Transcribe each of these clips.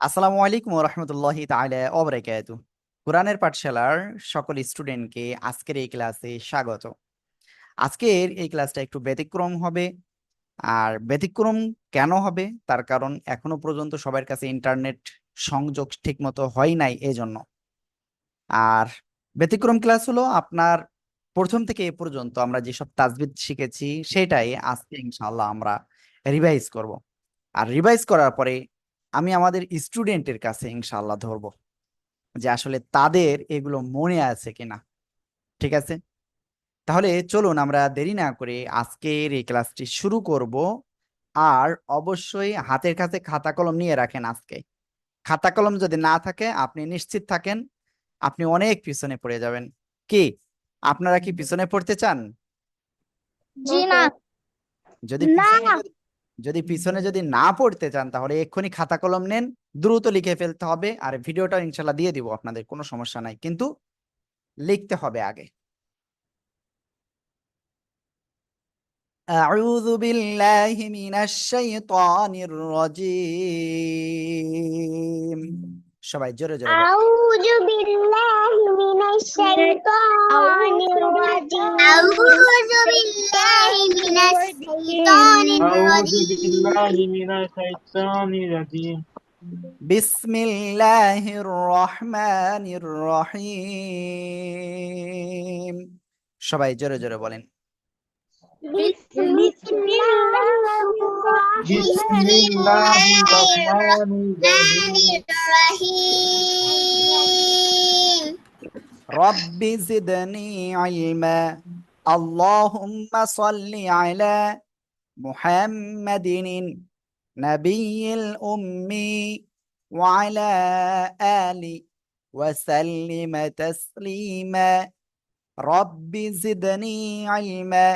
আসসালামু আলাইকুম ওয়া রাহমাতুল্লাহি তাআলা ওয়া বারাকাতুহু। কোরআনের পাঠশালার সকল স্টুডেন্টকে আজকের এই ক্লাসে স্বাগত। আজকের এই ক্লাসটা একটু ব্যতিক্রম হবে। আর ব্যতিক্রম কেন হবে? তার কারণ এখনো পর্যন্ত সবার কাছে ইন্টারনেট সংযোগ ঠিকমতো হয় নাই এজন্য। আর ব্যতিক্রম ক্লাস হলো আপনার ১ম থেকে এ পর্যন্ত আমরা যেসব তাজবিদ শিখেছি সেটাই আজকে ইনশাআল্লাহ আমরা রিভাইজ করব। আর রিভাইজ করার পরে আমি আমাদের স্টুডেন্টের কাছে ইনশাআল্লাহ ধরবো যে আসলে তাদের এগুলো মনে আছে কিনা। ঠিক আছে? তাহলে চলুন আমরা দেরি না করে আজকের এই ক্লাসটি শুরু করব। আর অবশ্যই হাতের কাছে খাতা কলম নিয়ে রাখেন আজকে। খাতা কলম যদি না থাকে আপনি নিশ্চিত থাকেন আপনি অনেক পিছনে পড়ে যাবেন। কি আপনারা কি পিছনে পড়তে চান? জি না। যদি না। পিছনে যদি যদি পিছনে যদি না পড়তে চান তাহলে এক্ষুনি খাতা কলম নেন, দ্রুত লিখে ফেলতে হবে। আর ভিডিওটা ইনশাল্লাহ দিয়ে দিব আপনাদের, কোনো সমস্যা নাই, কিন্তু লিখতে হবে আগে। أعوذ بالله من الشيطان الرجيم। সবাই জোরে জোরে বল। আউযু বিল্লাহি মিনাশ শাইতানির রাজিম। আউযু বিল্লাহি মিনাশ শাইতানির أعوذ রাজীম। بالله من الشيطان الرجيم. বিসমিল্লাহির রহমানির রহিম। সবাই জোরে জোরে বলেন। بسم الله বিসমিল্লাহির الرحمن الرحيم. রহমানির রহিম। রব্বি জিদনি ইলমা। আল্লাহুম্মা সাল্লি আলা মুহাম্মাদিন নাবিয়্যিল উম্মি ওয়া আলা আলি ওয়া সাল্লিম তাসলিমা। রব্বি জিদনি ইলমা।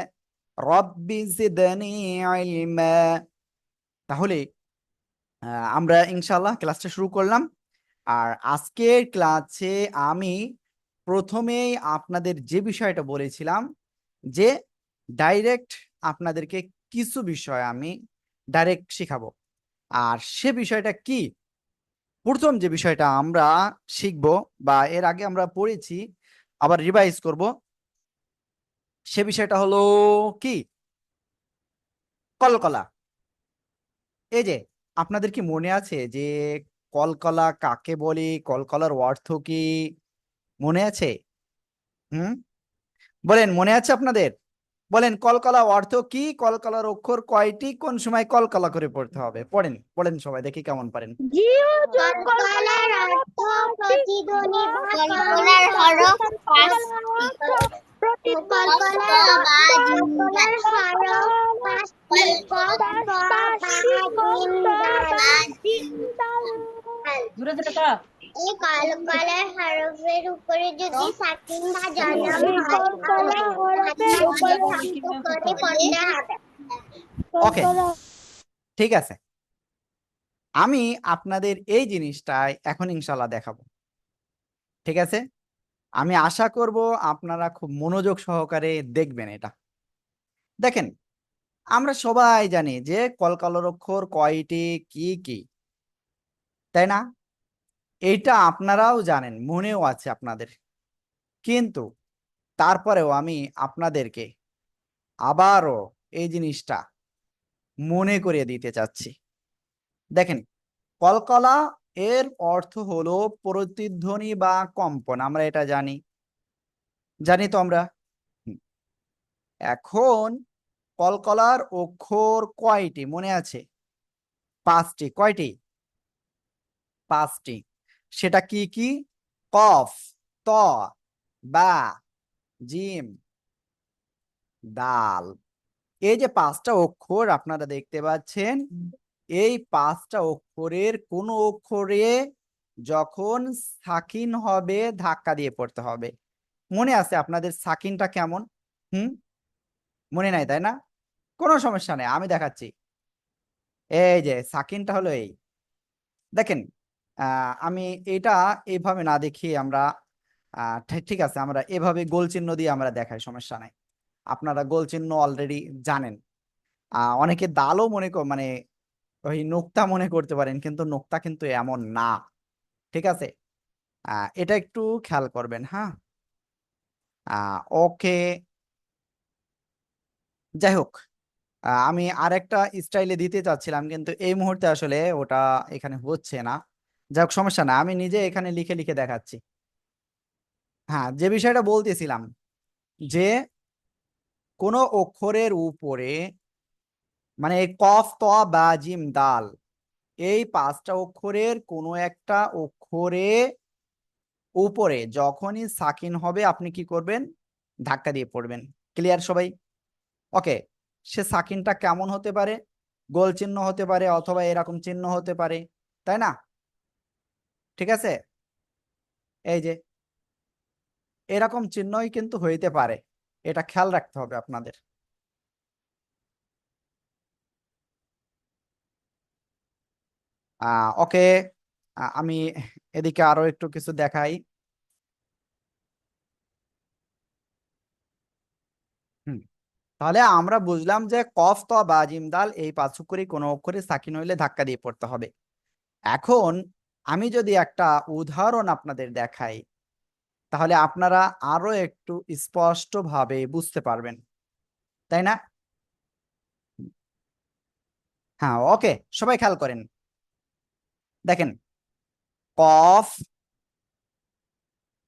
রব্বি জিদনি ইলমা। তাহলে আমরা ইনশাআল্লাহ ক্লাসটা শুরু করলাম। আর আজকের ক্লাসে আমি প্রথমেই আপনাদের যে বিষয়টা বলেছিলাম যে ডাইরেক্ট আপনাদেরকে কিছু বিষয় আমি ডাইরেক্ট শিখাবো। আর সে বিষয়টা কি? প্রথম যে বিষয়টা আমরা শিখব বা এর আগে আমরা পড়েছি, আবার রিভাইজ করব, সে বিষয়টা হলো কি? কলকলা। এই যে আপনাদের কি মনে আছে যে কলকলা কাকে বলে, কলকলার অর্থ কি মনে আছে? হুম, বলেন, মনে আছে আপনাদের? বলেন, কলকলা অর্থ কি, কলকলার অক্ষর কয়টি, কোন সময় কলকলা করে পড়তে হবে? পড়েন পড়েন সবাই, দেখি কেমন পারেন। জি হুজুর, কলকলার অর্থ প্রতিধ্বনি বা কলকলার কলকলার হরফ পাঁচটি। অর্থ প্রতিধ্বনি কলকলা বা জিন্দা। কলকলার হরফ পাঁচটি। জোরে জোরে ক। এই কলকলার হরফের উপরে যদি সাকিন সাজানো হয় তাহলে হাতের উপরে করে পড়তে হবে। ওকে, ঠিক আছে। আমি আপনাদের এই জিনিসটাই এখন ইনশাল্লাহ দেখাবো। ঠিক আছে? আমি আশা করব আপনারা খুব মনোযোগ সহকারে দেখবেন এটা। দেখেন, আমরা সবাই জানি যে কলকলার অক্ষর কয়টি, কি কি, তাই না? এইটা আপনারাও জানেন, মনেও আছে আপনাদের। কিন্তু তারপরেও আমি আপনাদেরকে আবারও এই জিনিসটা মনে করিয়ে দিতে চাচ্ছি। দেখেন, কলকলা এর অর্থ হলো প্রতিধ্বনি বা কম্পন, আমরা এটা জানি, জানি তো আমরা। হুম, এখন কলকলার অক্ষর কয়টি মনে আছে? পাঁচটি। কয়টি? পাঁচটি। সেটা কি কি? কফ, ত, বা, জিম, দাল। এই যে পাঁচটা অক্ষর আপনারা দেখতে পাচ্ছেন, এই পাঁচটা অক্ষরের কোন অক্ষরে যখন সাকিন হবে ধাক্কা দিয়ে পড়তে হবে। মনে আছে আপনাদের সাকিনটা কেমন? হুম, মনে নাই তাই না? কোনো সমস্যা নেই, আমি দেখাচ্ছি। এই যে সাকিনটা হলো এই, দেখেন। আমি এটা এইভাবে না দেখিয়ে আমরা ঠিক আছে, আমরা এভাবে গোল চিহ্ন দিয়ে আমরা দেখাই, সমস্যা নাই। আপনারা গোল চিহ্ন অলরেডি জানেন। অনেকে দালও মনে মানে ওই নোক্তা মনে করতে পারেন, কিন্তু নোক্তা কিন্তু এমন না। ঠিক আছে, এটা একটু খেয়াল করবেন। হ্যাঁ, ওকে, যাই হোক, আমি আরেকটা স্টাইলে দিতে চাচ্ছিলাম, কিন্তু এই মুহূর্তে আসলে ওটা এখানে হচ্ছে না। যাই হোক, সমস্যা না, আমি নিজে এখানে লিখে লিখে দেখাচ্ছি। হ্যাঁ, যে বিষয়টা বলতেছিলাম, যে কোনো অক্ষরের উপরে, মানে এই কফ ত বা জিম দাল, এই পাঁচটা অক্ষরের কোনো একটা অক্ষরে উপরে যখনই সাকিন হবে আপনি কি করবেন? ধাক্কা দিয়ে পড়বেন। ক্লিয়ার সবাই? ওকে, সে সাকিনটা কেমন হতে পারে? গোল চিহ্ন হতে পারে, অথবা এরকম চিহ্ন হতে পারে, তাই না? ঠিক আছে, এই যে এরকম চিহ্নই কিন্তু হইতে পারে, এটা খেয়াল রাখতে হবে আপনাদের। ওকে, আমি এদিকে আরো একটু কিছু দেখাই। হুম, তাহলে আমরা বুঝলাম যে কফ ত বা জিম দাল এই পাঁচ অক্ষরে কোনো অক্ষরে সাকিন হইলে ধাক্কা দিয়ে পড়তে হবে। এখন আমি যদি একটা উদাহরণ আপনাদের দেখাই, তাহলে আপনারা আরো একটু স্পষ্টভাবে বুঝতে পারবেন, তাই না? হ্যাঁ, ওকে, সবাই খেয়াল করেন। দেখেন, কফ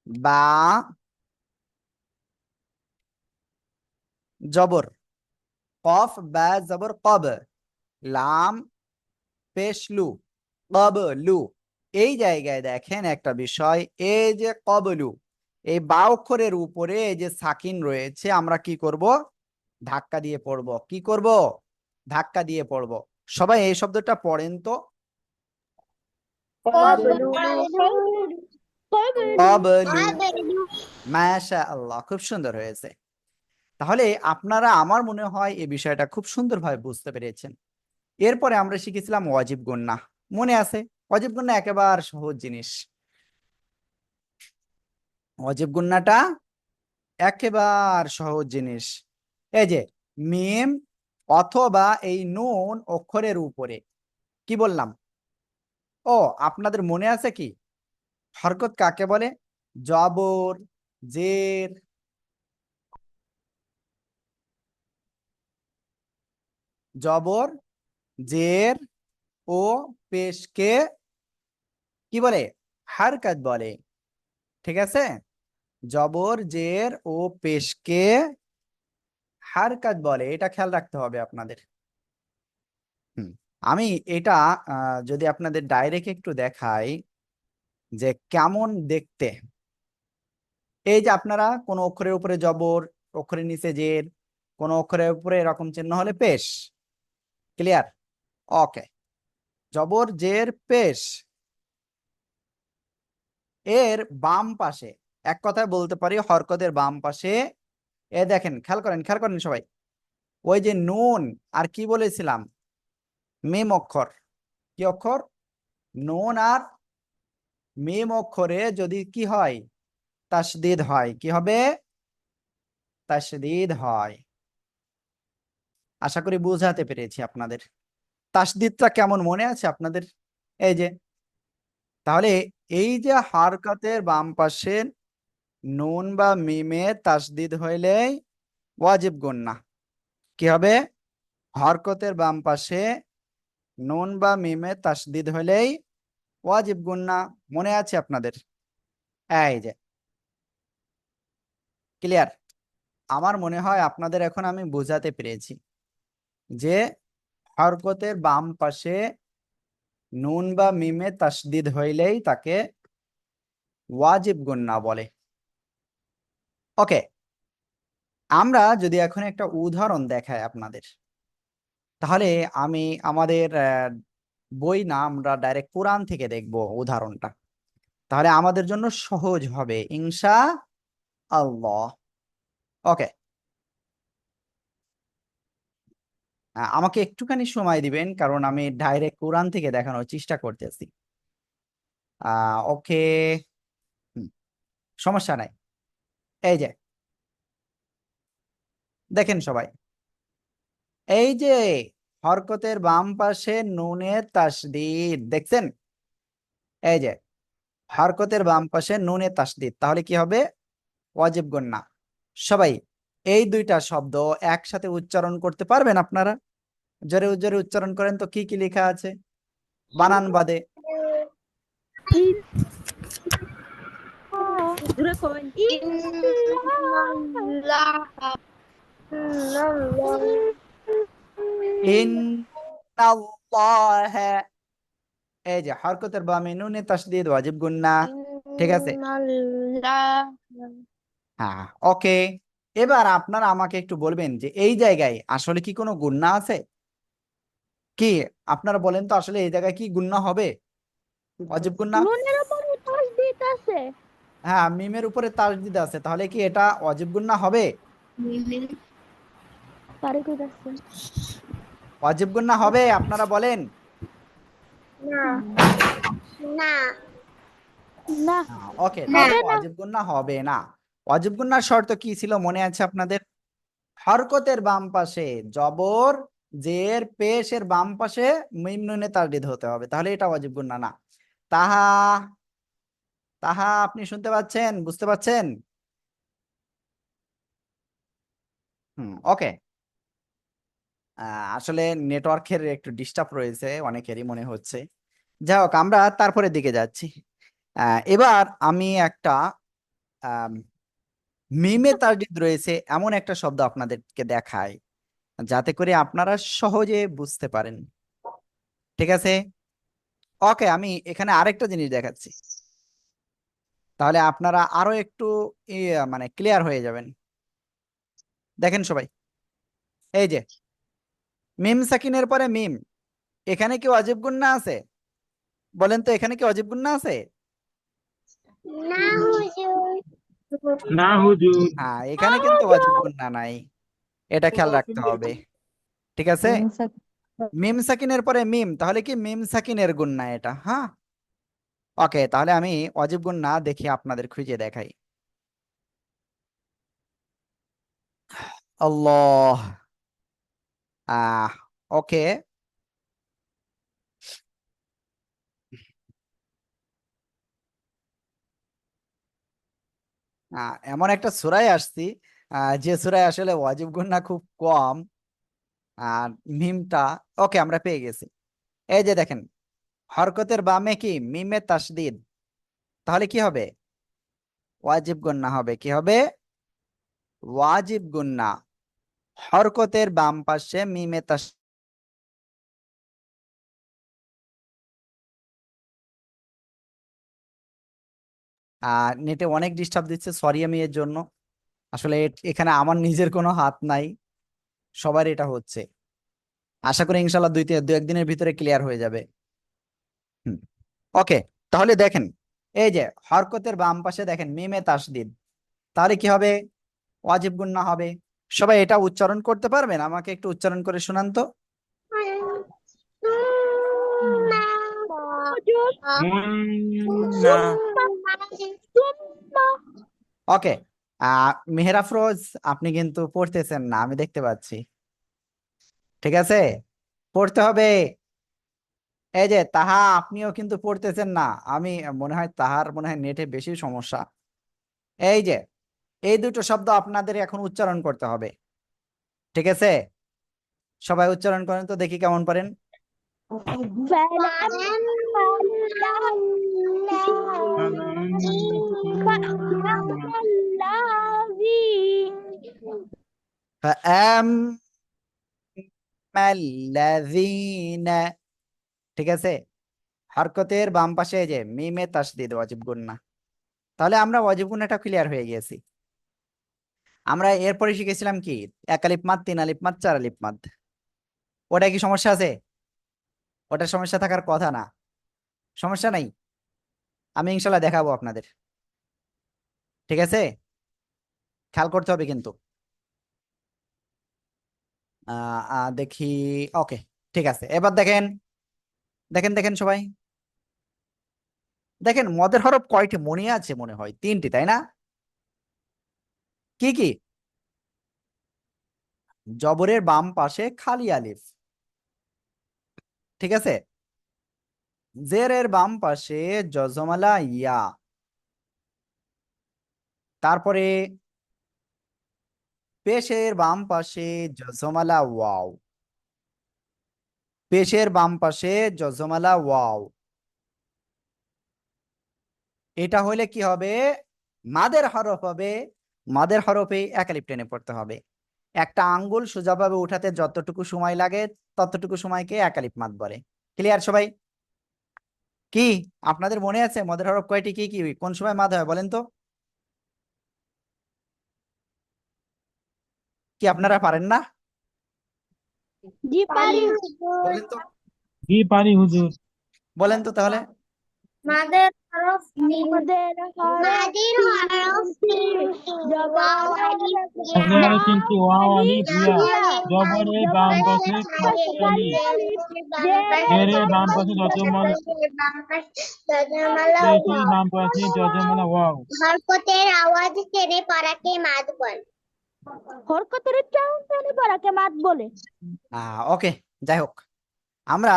বা জবর, কফ বা জবর কব, লাম পেশ লু, কব লু। এই জায়গায় দেখেন একটা বিষয়, এই যে কবলু, এই বা অক্ষরের উপরে এই যে সাকিন রয়েছে, আমরা কি করব? ধাক্কা দিয়ে পড়ব। কি করব? ধাক্কা দিয়ে পড়ব। সবাই এই শব্দটা পড়েন তো। কবলু, মাশাআল্লাহ, খুব সুন্দর হয়েছে। তাহলে আপনারা, আমার মনে হয় এই বিষয়টা খুব সুন্দরভাবে বুঝতে পেরেছেন। এরপরে আমরা শিখেছিলাম ওয়াজিব গুন্নাহ, মনে আছে? ওয়াজিব গুন্নাহ একেবারে সহজ জিনিস। ওয়াজিব গুন্নাহটা একেবারে সহজ জিনিস। এই যে মিম অথবা এই নুন অক্ষরের উপরে কি বললাম? ও, আপনাদের মনে আছে কি হরকত কাকে বলে? জবর, জের, জবর, জের ও পেশকে কি বলে? হরকত বলে। ঠিক আছে, জবর, জের ও পেশকে হরকত বলে, এটা খেয়াল রাখতে হবে আপনাদের। হুম, আমি এটা যদি আপনাদের ডাইরেক্ট একটু দেখাই যে কেমন দেখতে, এই যে আপনারা কোন অক্ষরের উপরে জবর, অক্ষরের নিচে জের, কোন অক্ষরের উপরে এরকম চিহ্ন হলে পেশ। ক্লিয়ার? ওকে, জবর, জের, পেশ, এর বাম পাশে, এক কথায় বলতে পারি হরকতের বাম পাশে, এ দেখেন, খেয়াল করেন, খেয়াল করেন সবাই, ওই যে নুন আর কি বলেছিলাম, মিম অক্ষর, কি অক্ষর? নুন আর মিম অক্ষরে যদি কি হয়? তাসদিদ হয়। কি হবে? তাসদিদ হয়। আশা করি বুঝাতে পেরেছি আপনাদের। তাসদিদটা কেমন মনে আছে আপনাদের? এই যে, তাহলে এই যে হারকাতের বাম পাশে নুন বা মিমে তাসদিদ হইলেই ওয়াজিব গুন্নাহ। কি হবে? হরকতের বাম পাশে নুন বা মিমে তাসদিদ হইলেই ওয়াজিব গুন্নাহ। মনে আছে আপনাদের? এই যে, ক্লিয়ার? আমার মনে হয় আপনাদের এখন আমি বোঝাতে পেরেছি যে হরকতের বাম পাশে নুন বা মিমে তাসদিদ হইলেই তাকে ওয়াজিব গুন্নাহ বলে। ওকে, আমরা যদি এখন একটা উদাহরণ দেখাই আপনাদের, তাহলে আমি আমাদের বই না, আমরা ডাইরেক্ট কোরআন থেকে দেখব উদাহরণটা, তাহলে আমাদের জন্য সহজ হবে ইনশা আল্লাহ। ওকে, আমাকে একটুখানি সময় দিবেন, কারণ আমি ডাইরেক্ট কোরআন থেকে দেখানোর চেষ্টা করতেছি। ওকে, সমস্যা নাই। এই যে দেখেন সবাই, এই যে হরকতের বাম পাশে নুনের তাসদিদ দেখছেন, এই যে হরকতের বাম পাশে নুনের তাসদিদ, তাহলে কি হবে? ওয়াজিব গুন্না। সবাই এই দুইটা শব্দ একসাথে উচ্চারণ করতে পারবেন আপনারা? জোরে জোরে উচ্চারণ করেন তো, কি কি লেখা আছে বানান বাদে? ইন্নাল্লাহা, এই যে হরকতের বামে নুনে তাসদিদ ওয়াজিব গুন্না। ঠিক আছে, হ্যাঁ ওকে। এবার আপনারা আমাকে একটু বলবেন যে এই জায়গায় আসলে কি কোনো গুন্না আছে কি? আপনারা বলেন তো, আসলে এই জায়গায় কি গুন্না হবে? ওয়াজিব গুন্না? নুনের উপরে তাসদিদ আছে। হ্যাঁ, মিমের উপরে তাসদিদ আছে, তাহলে কি এটা ওয়াজিব গুন্না হবে? তারিকুল আছে। ওয়াজিব গুন্না হবে? আপনারা বলেন। না না না, ওকে, তাহলে হবে না। ওয়াজিব গুন্না হবে না। ওয়াজিব গুন্নার শর্ত কি ছিল মনে আছে আপনাদের? হরকতের বাম পাশে জবর, জের, পেশের বাম পাশে মিম নুনে তাসদিদ হতে হবে, তাহলে এটা ওয়াজিব গুন্না না। তাহা, তাহা আপনি শুনতে পাচ্ছেন, বুঝতে পাচ্ছেন? ওকে। আসলে নেটওয়ার্কের একটু ডিস্টার্ব রয়েছে অনেকেরই মনে হচ্ছে। যাই হোক, আমরা তারপরের দিকে যাচ্ছি। এবার আমি একটা আম, মিমে তাসদিদ রয়েছে এমন একটা শব্দ আপনাদেরকে দেখাই, যাতে করে আপনারা সহজে বুঝতে পারেন। ঠিক আছে, ওকে। আমি এখানে আরেকটা জিনিস দেখাচ্ছি, তাহলে আপনারা আরো একটু মানে ক্লিয়ার হয়ে যাবেন। দেখেন সবাই, এই যে মিম সাকিনের পরে মিম, এখানে কি ওয়াজিব গুন্না আছে? বলেন তো, এখানে কি ওয়াজিব গুন্না আছে? না হুজুর। না হুজুর। হ্যাঁ, এখানে কিন্তু ওয়াজিব গুন্না নাই, এটা খেয়াল রাখতে হবে। ঠিক আছে, মিম সাকিনের পরে মিম, তাহলে কি মিম সাকিনের গুন্না এটা? হ্যাঁ, ওকে। তাহলে আমি ওয়াজিব গুন্না দেখি আপনাদের খুঁজে দেখাই। আল্লাহ, আহ ওকে। এমন একটা সূরায় আসছি যে সূরায় আসলে ওয়াজিব গুন্না খুব কম। আর মিমটা, ওকে, আমরা পেয়ে গেছি। এই যে দেখেন, হরকতের বামে কি মিমে তাসদিদ, তাহলে কি হবে? ওয়াজিব গুন্না হবে। কি হবে? ওয়াজিব গুন্না। হরকতের বাম পাশে মিমে তাস, নেটে অনেক ডিস্টার্ব দিচ্ছে, সরি আমি এর জন্য। আসলে এখানে আমার নিজের কোনো হাত নাই, সবার এটা হচ্ছে। আশা করি ইনশাল্লাহ দু একদিনের ভিতরে ক্লিয়ার হয়ে যাবে। ওকে, তাহলে দেখেন, এই যে হরকতের বাম পাশে দেখেন মিমে তাসদিদ, তাহলে কি হবে? ওয়াজিব গুন্না হবে। সবাই এটা উচ্চারণ করতে পারবেন? আমাকে একটু উচ্চারণ করে শোনান তো। না। ওকে, মেহের আফরোজ, আপনি কিন্তু পড়তেছেন না, আমি দেখতে পাচ্ছি। ঠিক আছে, পড়তে হবে। এই যে তাহা, আপনিও কিন্তু পড়তেছেন না। আমি মনে হয় তাহার মনে হয় নেটে বেশি সমস্যা। এই যে এই দুটো শব্দ আপনাদের এখন উচ্চারণ করতে হবে। ঠিক আছে, সবাই উচ্চারণ করেন তো, দেখি কেমন পারেন। ফাআম্মাল্লাযীনা, ঠিক আছে, হরকতের বাম পাশে এই যে মিমে তাসদিদ ওয়াজিব গুন্না, তাহলে আমরা ওয়াজিব গুন্নাটা ক্লিয়ার হয়ে গেছি। আমরা এরপরে শিখেছিলাম কি, এক আলিফ মাদ, তিন আলিফ মাদ, চার আলিফ মাদ। ওটা কি সমস্যা আছে? ওটা সমস্যা থাকার কথা না, সমস্যা নাই, আমি ইনশাল্লাহ দেখাবো আপনাদের। ঠিক আছে, খেয়াল করতে হবে কিন্তু। দেখি, ওকে, ঠিক আছে। এবার দেখেন, দেখেন দেখেন সবাই, দেখেন মদের হরফ কয়টি মনে আছে? মনে হয় তিনটি, তাই না? কি কি? জবরের বাম পাশে খালি আলিফ, ঠিক আছে, জেরের বাম পাশে জজমালা ইয়া, তারপরে পেশের বাম পাশে জজমালা ওয়াও, পেশের বাম পাশে জজমালা ওয়াও। এটা হলে কি হবে? মাদের হরফ হবে। মাদের হরফে এক আলিফ টেনে পড়তে হবে। একটা আঙ্গুল সোজাভাবে উঠাতে যতটুকু সময় লাগে ততটুকু সময়কে এক আলিফ মাদ বলে। ক্লিয়ার সবাই? কি আপনাদের মনে আছে মদের হরফ কয়টি, কি কি কোন সময় মাদ হয় বলেন তো? কি আপনারা পারেন না? জি পারি। বলেন তো, জি পারি হুজুর। বলেন তো তাহলে। মাদের হরফ মাদের মাদের হরফ তিনটি ওয়াও আলিফ ইয়া জবর তিনটি ওয়াও আলিফ ইয়া, জবরের বাম পাশে জবরের খালি, জেরের বাম পাশে যজমালা, জজমালা পেশের বাম পাশে যজমালা ওয়াও। হরকতের আওয়াজ টেনে পড়াকে মাদ বলে। হরকতের চাউনি পড়াকে মাদ বলে। ওকে, যাই হোক, আমরা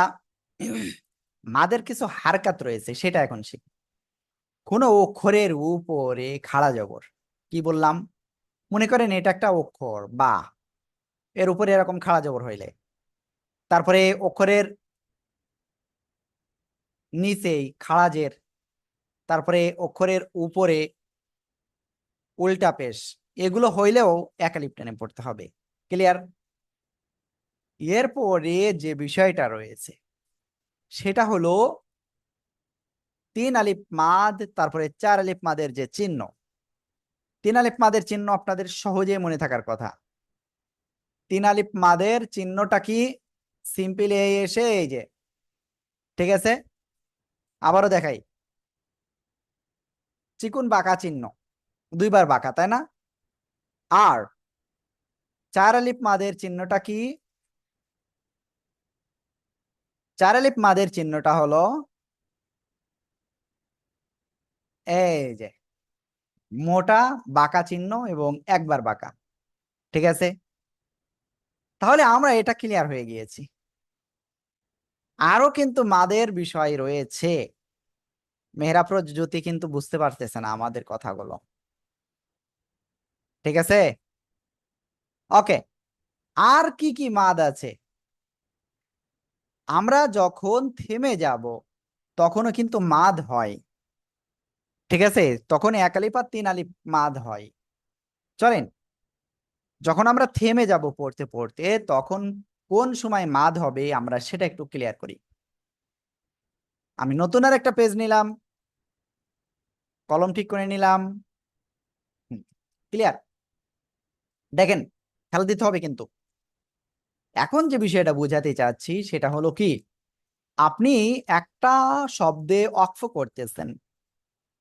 মাদের কিছু হারকাত রয়েছে সেটা এখন শিখি। কোন অক্ষরের উপরে খাড়া জবর, কি বললাম? মনে করেন এটা একটা অক্ষর বা, এর উপরে এরকম খাড়া জবর হইলে, তারপরে অক্ষরের নিচেই খাড়া জের, তারপরে অক্ষরের উপরে উল্টা পেশ, এগুলো হইলেও এক আলিফ টেনে পড়তে হবে। ক্লিয়ার? এরপরে যে বিষয়টা রয়েছে সেটা হলো 3 আলিফ মাদ তারপরে 4 আলিফ মাদের যে চিহ্ন। 3 আলিফ মাদের চিহ্ন আপনাদের সহজে মনে থাকার কথা। 3 আলিফ মাদের চিহ্নটা কি? সিম্পল এসে এই যে, ঠিক আছে, আবারও দেখাই, চিকুন বাঁকা চিহ্ন, দুইবার বাঁকা, তাই না? আর 4 আলিফ মাদের চিহ্নটা কি? 4 আলিফ মাদের চিহ্নটা হলো এই যে মোটা বাঁকা চিহ্ন এবং একবার বাঁকা। ঠিক আছে, তাহলে আমরা এটা ক্লিয়ার হয়ে গিয়েছি। আরো কিন্তু মাদের বিষয় রয়েছে, মেহরাফরোজ জ্যোতি কিন্তু বুঝতে পারতেছে না আমাদের কথাগুলো। ঠিক আছে, ওকে। আর কি কি মাদ আছে? আমরা যখন থেমে যাব তখনও কিন্তু মাদ হয়। ঠিক আছে, তখন এক আলিফ আর 3 আলিফ মাদ হয়। চলেন, যখন আমরা থেমে যাব পড়তে পড়তে তখন কোন সময় মাদ হবে আমরা সেটা একটু ক্লিয়ার করি। আমি নতুন আর একটা পেজ নিলাম, কলম ঠিক করে নিলাম। ক্লিয়ার? দেখেন, খেয়াল দিতে হবে কিন্তু। এখন যে বিষয়টা বোঝাতে চাচ্ছি সেটা হলো কি, আপনি একটা শব্দে অক্ফ করতেছেন,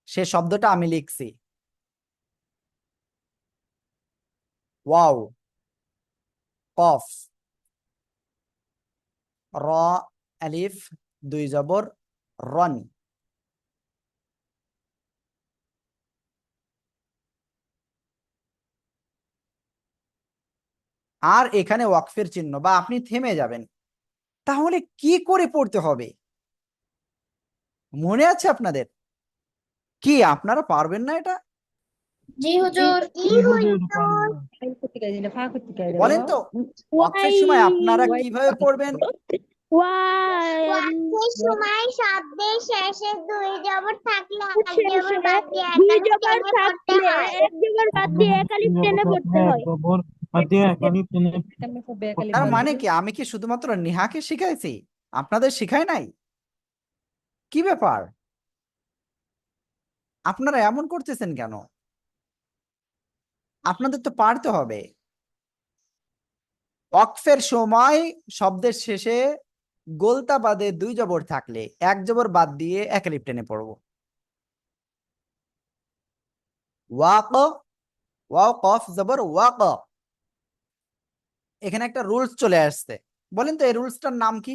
সে শব্দটা আমি লিখছি ওয়াও, কফ, র, আলিফ, দুই জবর, রন। আর এখানে ওয়াকফের চিহ্ন বা আপনি থেমে যাবেন, তাহলে কি করে পড়তে হবে মনে আছে আপনাদের? কি আপনারা পারবেন না এটা? জি হুজুর। জি হুজুর পারি না। বলেন তো, ওয়াকফের সময় আপনারা কিভাবে পড়বেন? ওয়াক্তের সময় শব্দের শেষে দুই জবর থাকলে এক জবর বাদ দিয়ে এক দুই আলিফ জবর টেনে পড়তে থাকলে হয়। এক জবর বাদ দিয়ে এক আলিফ টেনে পড়তে হয়। জবর হাতে একালি টেনে তার মানে কি আমি কি শুধুমাত্র নিহাকে শিখাইছি, আপনাদের শিখাই নাই? কি ব্যাপার, আপনারা এমন করতেছেন কেন? আপনাদের তো পারতে হবে। ওয়াকফের সময় শব্দের শেষে গোলতা বাদে দুই জবর থাকলে এক জবর বাদ দিয়ে এক আলিফ টেনে পড়বো। ওয়াক, ওয়াও কফ জবর ওয়াক। এখানে একটা রুলস চলে আসছে, বলেন তো এই রুলসটার নাম কি?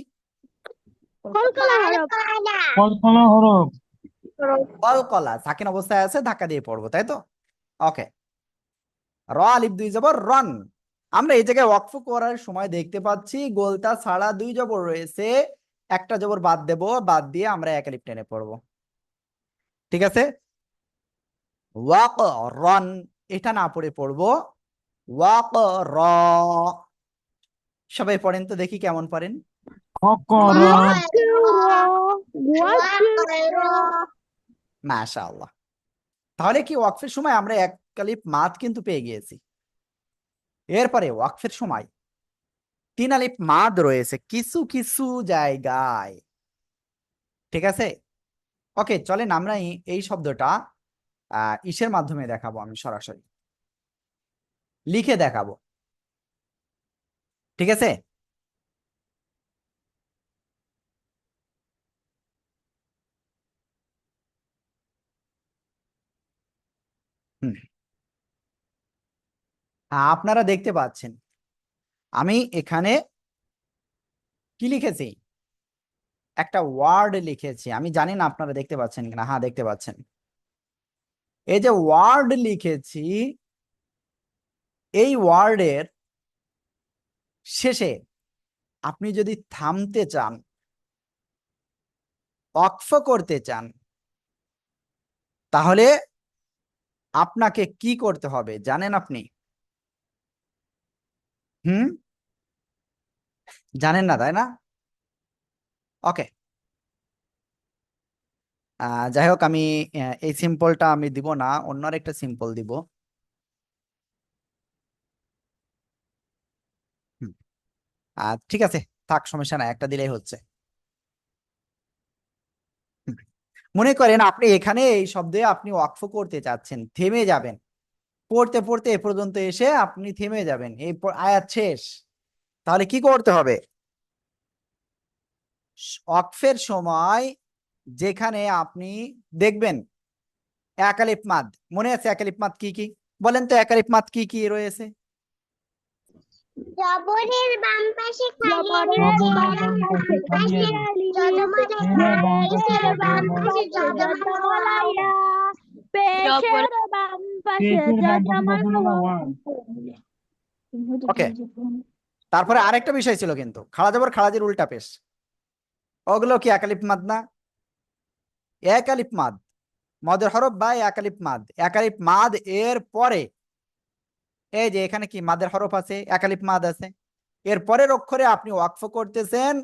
কলকলা হরফ। কল্পনা হরফ। কলকলা, সাকিন অবস্থায় আছে, ধাক্কা দিয়ে পড়বো, তাই তো? ওকে, র আলিফ দুই জবর রন। আমরা এই জায়গায় ওয়াকফ করার সময় দেখতে পাচ্ছি গোলতা ছাড়া দুই জবর রয়েছে, একটা জবর বাদ দেব, বাদ দিয়ে আমরা এক আলিফ টেনে পড়বো। ঠিক আছে, ওয়াকরন এটা না পড়ে পড়বো ওয়াকর। সবাই পড়েন তো দেখি কেমন পারেন। وقرا মাশাআল্লাহ। তাহলে কি ওয়াকফের সময় আমরা এক আলিফ মাদ কিন্তু পেয়ে গিয়েছি। এরপরে ওয়াকফের সময় 3 আলিফ মাদ রয়েছে কিছু কিছু জায়গায়। ঠিক আছে, ওকে চলেন আমরা এই শব্দটা ইসের মাধ্যমে দেখাবো, আমি সরাসরি লিখে দেখাবো। ঠিক আছে, হুম, আপনারা দেখতে পাচ্ছেন আমি এখানে কি লিখেছি, একটা ওয়ার্ড লিখেছি। আমি জানি না আপনারা দেখতে পাচ্ছেন কিনা। হ্যাঁ দেখতে পাচ্ছেন, এই যে ওয়ার্ড লিখেছি, এই ওয়ার্ডের শেষে আপনি যদি থামতে চান, ওয়াকফ করতে চান, তাহলে আপনাকে কি করতে হবে জানেন আপনি? হুম, জানেন না তাই না? ওকে, যাই হোক আমি এই সিম্পলটা আমি দিব না, অন্য একটা সিম্পল দিব। হুম, ঠিক আছে, থাক সমস্যা নাই, একটা দিলেই হচ্ছে। হুম, মনে করেন আপনি এখানে এই শব্দে আপনি ওয়াকফ করতে চাচ্ছেন, থেমে যাবেন, পড়তে পড়তে এ পর্যন্ত এসে আপনি থেমে যাবেন, এই আয়াত শেষ। তাহলে কি করতে হবে? ওয়াকফের সময় যেখানে আপনি দেখবেন এক আলিফ মাদ, মনে আছে এক আলিফ মাদ কি কি? বলেন তো এক আলিফ মাদ কি কি রয়েছে? জবরের বাম পাশে খালি জবরের বাম পাশে পেশের বাম পাশে ওকে, তারপরে আরেকটা বিষয় ছিল কিন্তু, খাড়া জবর খাড়াজির উল্টা পেশ, ওগুলো কি এক আলিফ মাদ না? এক আলিফ মাদ, মদের হরফ বা এক আলিফ মাদ। এক আলিফ মাদ এর পরে এই যে এখানে কি মাদের হরফ আছে, এক আলিফ মাদ আছে, এর পরের অক্ষরে আপনি ওয়াকফ করতেছেন,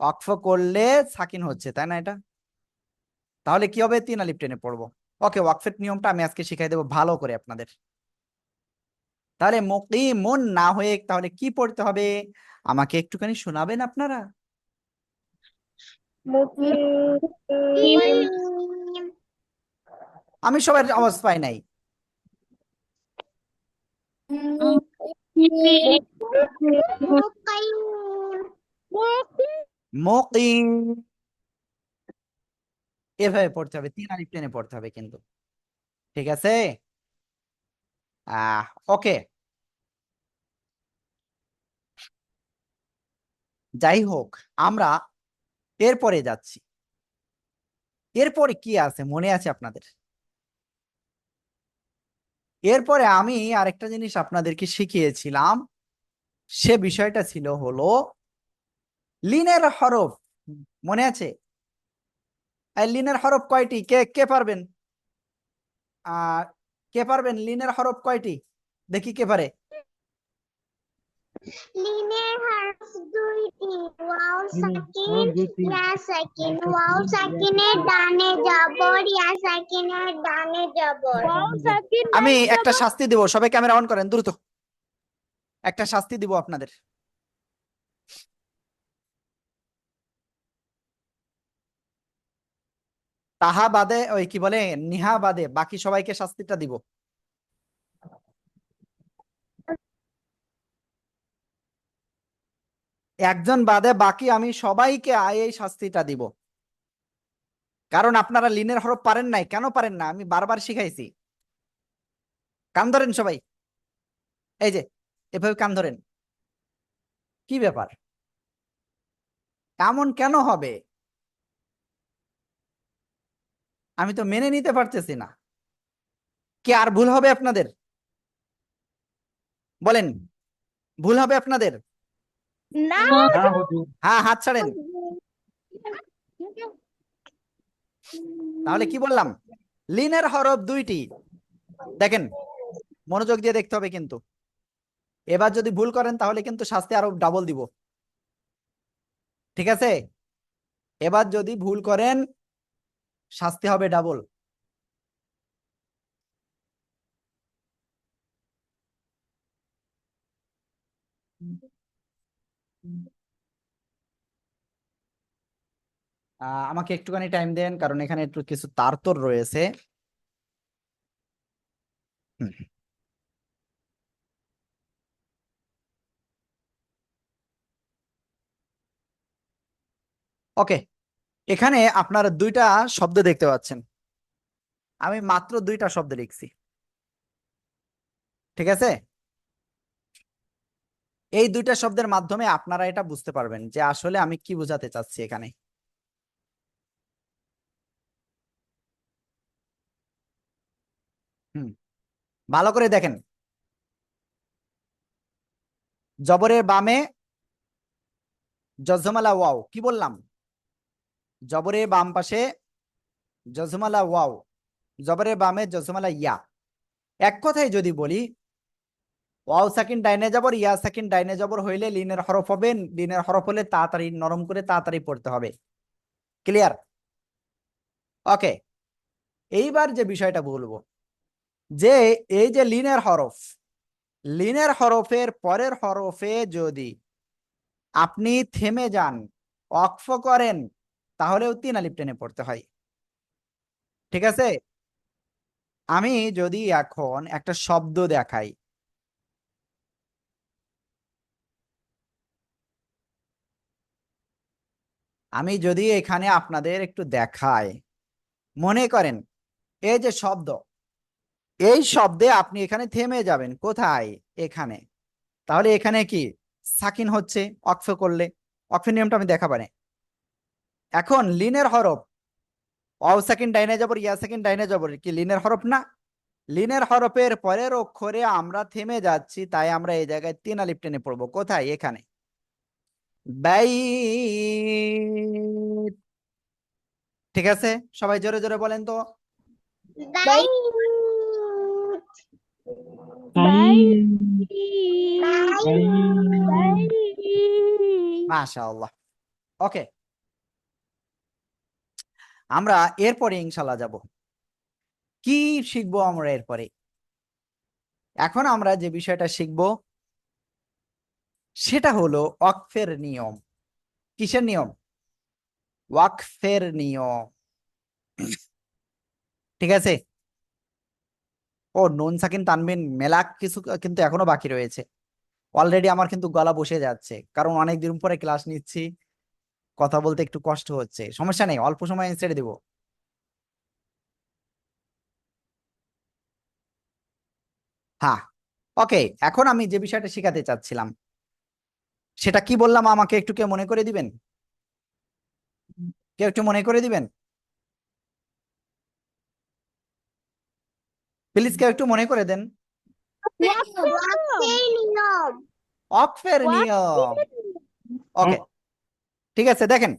ওয়াকফ করলে সাকিন হচ্ছে তাই না এটা? তাহলে কি হবে? 3 আলিফ টেনে পড়বো। ওকে, ওয়াকফের নিয়মটা আমি আজকে শিখাই দেবো ভালো করে আপনাদের। তাহলে মুকিমুন না হয়ে তাহলে কি পড়তে হবে আমাকে একটুখানি শোনাবেন আপনারা? আমি সবার আওয়াজ পাই নাই। মুকিম, এভাবে পড়তে হবে, 3 আলিফ টেনে পড়তে হবে কিন্তু। ঠিক আছে, ওকে, যাই হোক আমরা এরপরে যাচ্ছি। এরপরে কি আছে মনে আছে আপনাদের? এরপরে আমি আরেকটা জিনিস আপনাদেরকে শিখিয়েছিলাম, সে বিষয়টা ছিল হলো লিনের হরফ। মনে আছে? লিনের হরফ কয়টি? কে কে পারবেন? কে পারবেন লিনের হরফ কয়টি? দেখি কে পারে। লিনের হরফ দুইটি, ওয়াও সাকিন, ইয়া সাকিন। ওয়াও সাকিনের ডানে জবর, ইয়া সাকিনের ডানে জবর। আমি একটা শাস্তি দিব, সবাই ক্যামেরা অন করেন দ্রুত, একটা শাস্তি দিব আপনাদের। তাহা বাদে ওই কি বলে নিহা বাদে বাকি সবাইকে শাস্তিটা দিব। একজন বাদে বাকি আমি সবাইকে এই শাস্তিটা দিব, কারণ আপনারা লিনের হরফ পারেন নাই। কেন পারেন না? আমি বারবার শিখাইছি। কান ধরেন সবাই, এই যে এভাবে কান ধরেন। কি ব্যাপার, এমন কেন হবে? আমি তো মেনে নিতে পারতেছি না। কি আর ভুল হবে আপনাদের? বলেন, ভুল হবে আপনাদের? না হ্যাঁ হাত ছাড়েন। তাহলে কি বললাম, লিনের হরফ দুইটি। দেখেন, মনোযোগ দিয়ে দেখতে হবে কিন্তু। এবার যদি ভুল করেন তাহলে কিন্তু শাস্তি আরো ডাবল দিব, ঠিক আছে? এবার যদি ভুল করেন শাস্তি হবে ডাবল। আমাকে একটুখানি টাইম দেন, কারণ এখানে একটু কিছু তারতর রয়েছে। ওকে, এখানে আপনারা দুইটা শব্দ দেখতে পাচ্ছেন। আমি মাত্র দুইটা শব্দ লিখছি, ঠিক আছে? এই দুইটা শব্দের মাধ্যমে আপনারা এটা বুঝতে পারবেন যে আসলে আমি কি বোঝাতে চাচ্ছি এখানে। হুম, ভালো করে দেখেন। জবরের বামে জজমালা ওয়াও, কি বললাম? জবরের বাম পাশে জজমালা ওয়াও, জবরের বামে জজমালা ইয়া। এক কথায় যদি বলি, ওয়াও সাকিন ডাইনে জবর, ইয়া সাকিন ডাইনে জবর হইলে লিনের হরফ হবে। লিনের হরফ হলে তাড়াতাড়ি নরম করে তাড়াতাড়ি পড়তে হবে। ক্লিয়ার? ওকে, এইবার যে বিষয়টা বলবো, যে এই যে লিনের হরফ, লিনের হরফের পরের হরফে যদি আপনি থেমে যান, ওয়াকফ করেন, তাহলেও তিন আলিফ টেনে পড়তে হয়, ঠিক আছে? আমি যদি এখন একটা শব্দ দেখাই, আমি যদি এখানে আপনাদের একটু দেখাই, মনে করেন এই যে শব্দ, এই শব্দে আপনি এখানে থেমে যাবেন কোথায়? এখানে। তাহলে এখানে কি সাকিন হচ্ছে ওয়াকফ করলে? ওয়াকফের নিয়মটা আমি দেখাবানে। এখন লিনের হরফ, ওয়াও সাকিন ডাইনে জবর, ইয়া সাকিন ডাইনে জবর, কি লিনের হরফ না? লিনের হরফের পরের অক্ষরে আমরা থেমে যাচ্ছি, তাই আমরা এই জায়গায় তিন আলিফ টেনে পড়বো। কোথায়? এখানে। বাইত। ঠিক আছে, সবাই জোরে জোরে বলেন তো। বাইট سعيد বাইট سعيد মাশাআল্লাহ। ওকে, আমরা এরপরে ইনশাল্লাহ যাব। কি শিখবো আমরা এরপরে? এখন আমরা যে বিষয়টা শিখবো সেটা হলো ওয়াকফের নিয়ম। কিসের নিয়ম? ওয়াকফের নিয়ম, ঠিক আছে? ও নুন সাকিন তানবিন মেলা কিছু কিন্তু এখনো বাকি রয়েছে। অলরেডি আমার কিন্তু গলা বসে যাচ্ছে, কারণ অনেক দিন পরে ক্লাস নিচ্ছি, কথা বলতে একটু কষ্ট হচ্ছে। সমস্যা নেই, অল্প সময় ছেড়ে দিব। হ্যাঁ, ওকে, এখন আমি যে বিষয়টা শেখাতে চাচ্ছিলাম সেটা কি বললাম, আমাকে একটু কেউ মনে করে দিবেন? কেউ একটু মনে করে দিবেন প্লিজ, কেউ একটু মনে করে দেন। ওয়াক্তের নিয়ম ওয়াকফের নিয়ম। ওকে, ঠিক আছে। দেখেন,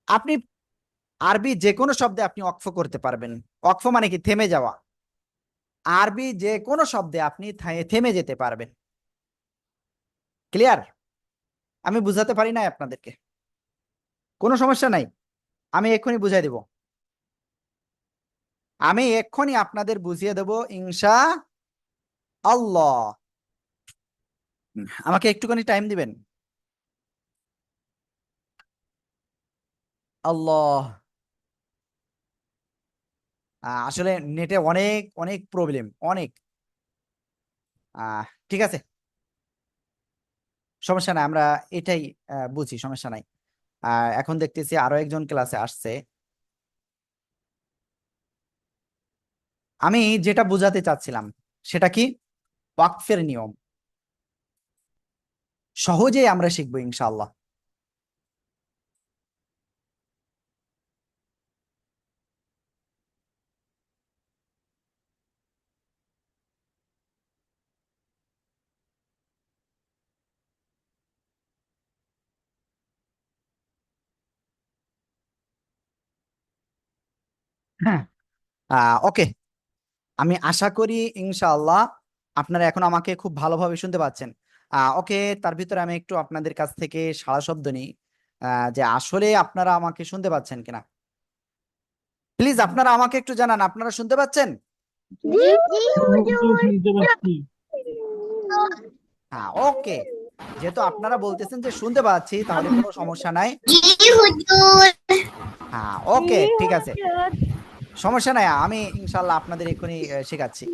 আপনি আরবি যে কোনো শব্দে আপনি ওয়াকফ করতে পারবেন। ওয়াকফ মানে কি? থেমে যাওয়া। আরবি যে কোনো শব্দে আপনি থেমে যেতে পারবেন। ক্লিয়ার? আমি বুঝাতে পারি না আপনাদেরকে? কোনো সমস্যা নাই, আমি এক্ষুনি বুঝাই দেব। আমি এক্ষুনি আপনাদের বুঝিয়ে দেব ইনশা আল্লাহ। আমাকে একটুখানি টাইম দিবেন। আল্লাহ, আসলে নেটে অনেক অনেক প্রবলেম, অনেক। ঠিক আছে, সমস্যা নাই, আমরা এটাই বুঝি, সমস্যা নাই। এখন দেখতেছি আরো একজন ক্লাসে আসছে। আমি যেটা বোঝাতে চাচ্ছিলাম সেটা কি? ওয়াকফের নিয়ম সহজেই আমরা শিখবো ইনশাআল্লাহ। হ্যাঁ, ওকে, আমি আশা করি ইনশাআল্লাহ আপনারা এখন আমাকে খুব ভালোভাবে শুনতে পাচ্ছেন। ওকে, তার ভিতরে আমি একটু আপনাদের কাছ থেকে সাড়া শব্দ নিই যে আসলে আপনারা আমাকে শুনতে পাচ্ছেন কিনা। প্লিজ আপনারা আমাকে একটু জানান, আপনারা শুনতে পাচ্ছেন? জি জি হুজুর হুজুর। শুনতে পাচ্ছি। হ্যাঁ, ওকে, যেহেতু আপনারা বলতেছেন যে শুনতে পাচ্ছি তাহলে কোনো সমস্যা নাই। জি হুজুর। হ্যাঁ, ওকে, ঠিক আছে, সমস্যা নাই, আমি ইনশাল্লাহ আপনাদের এক্ষুনি শেখাচ্ছি।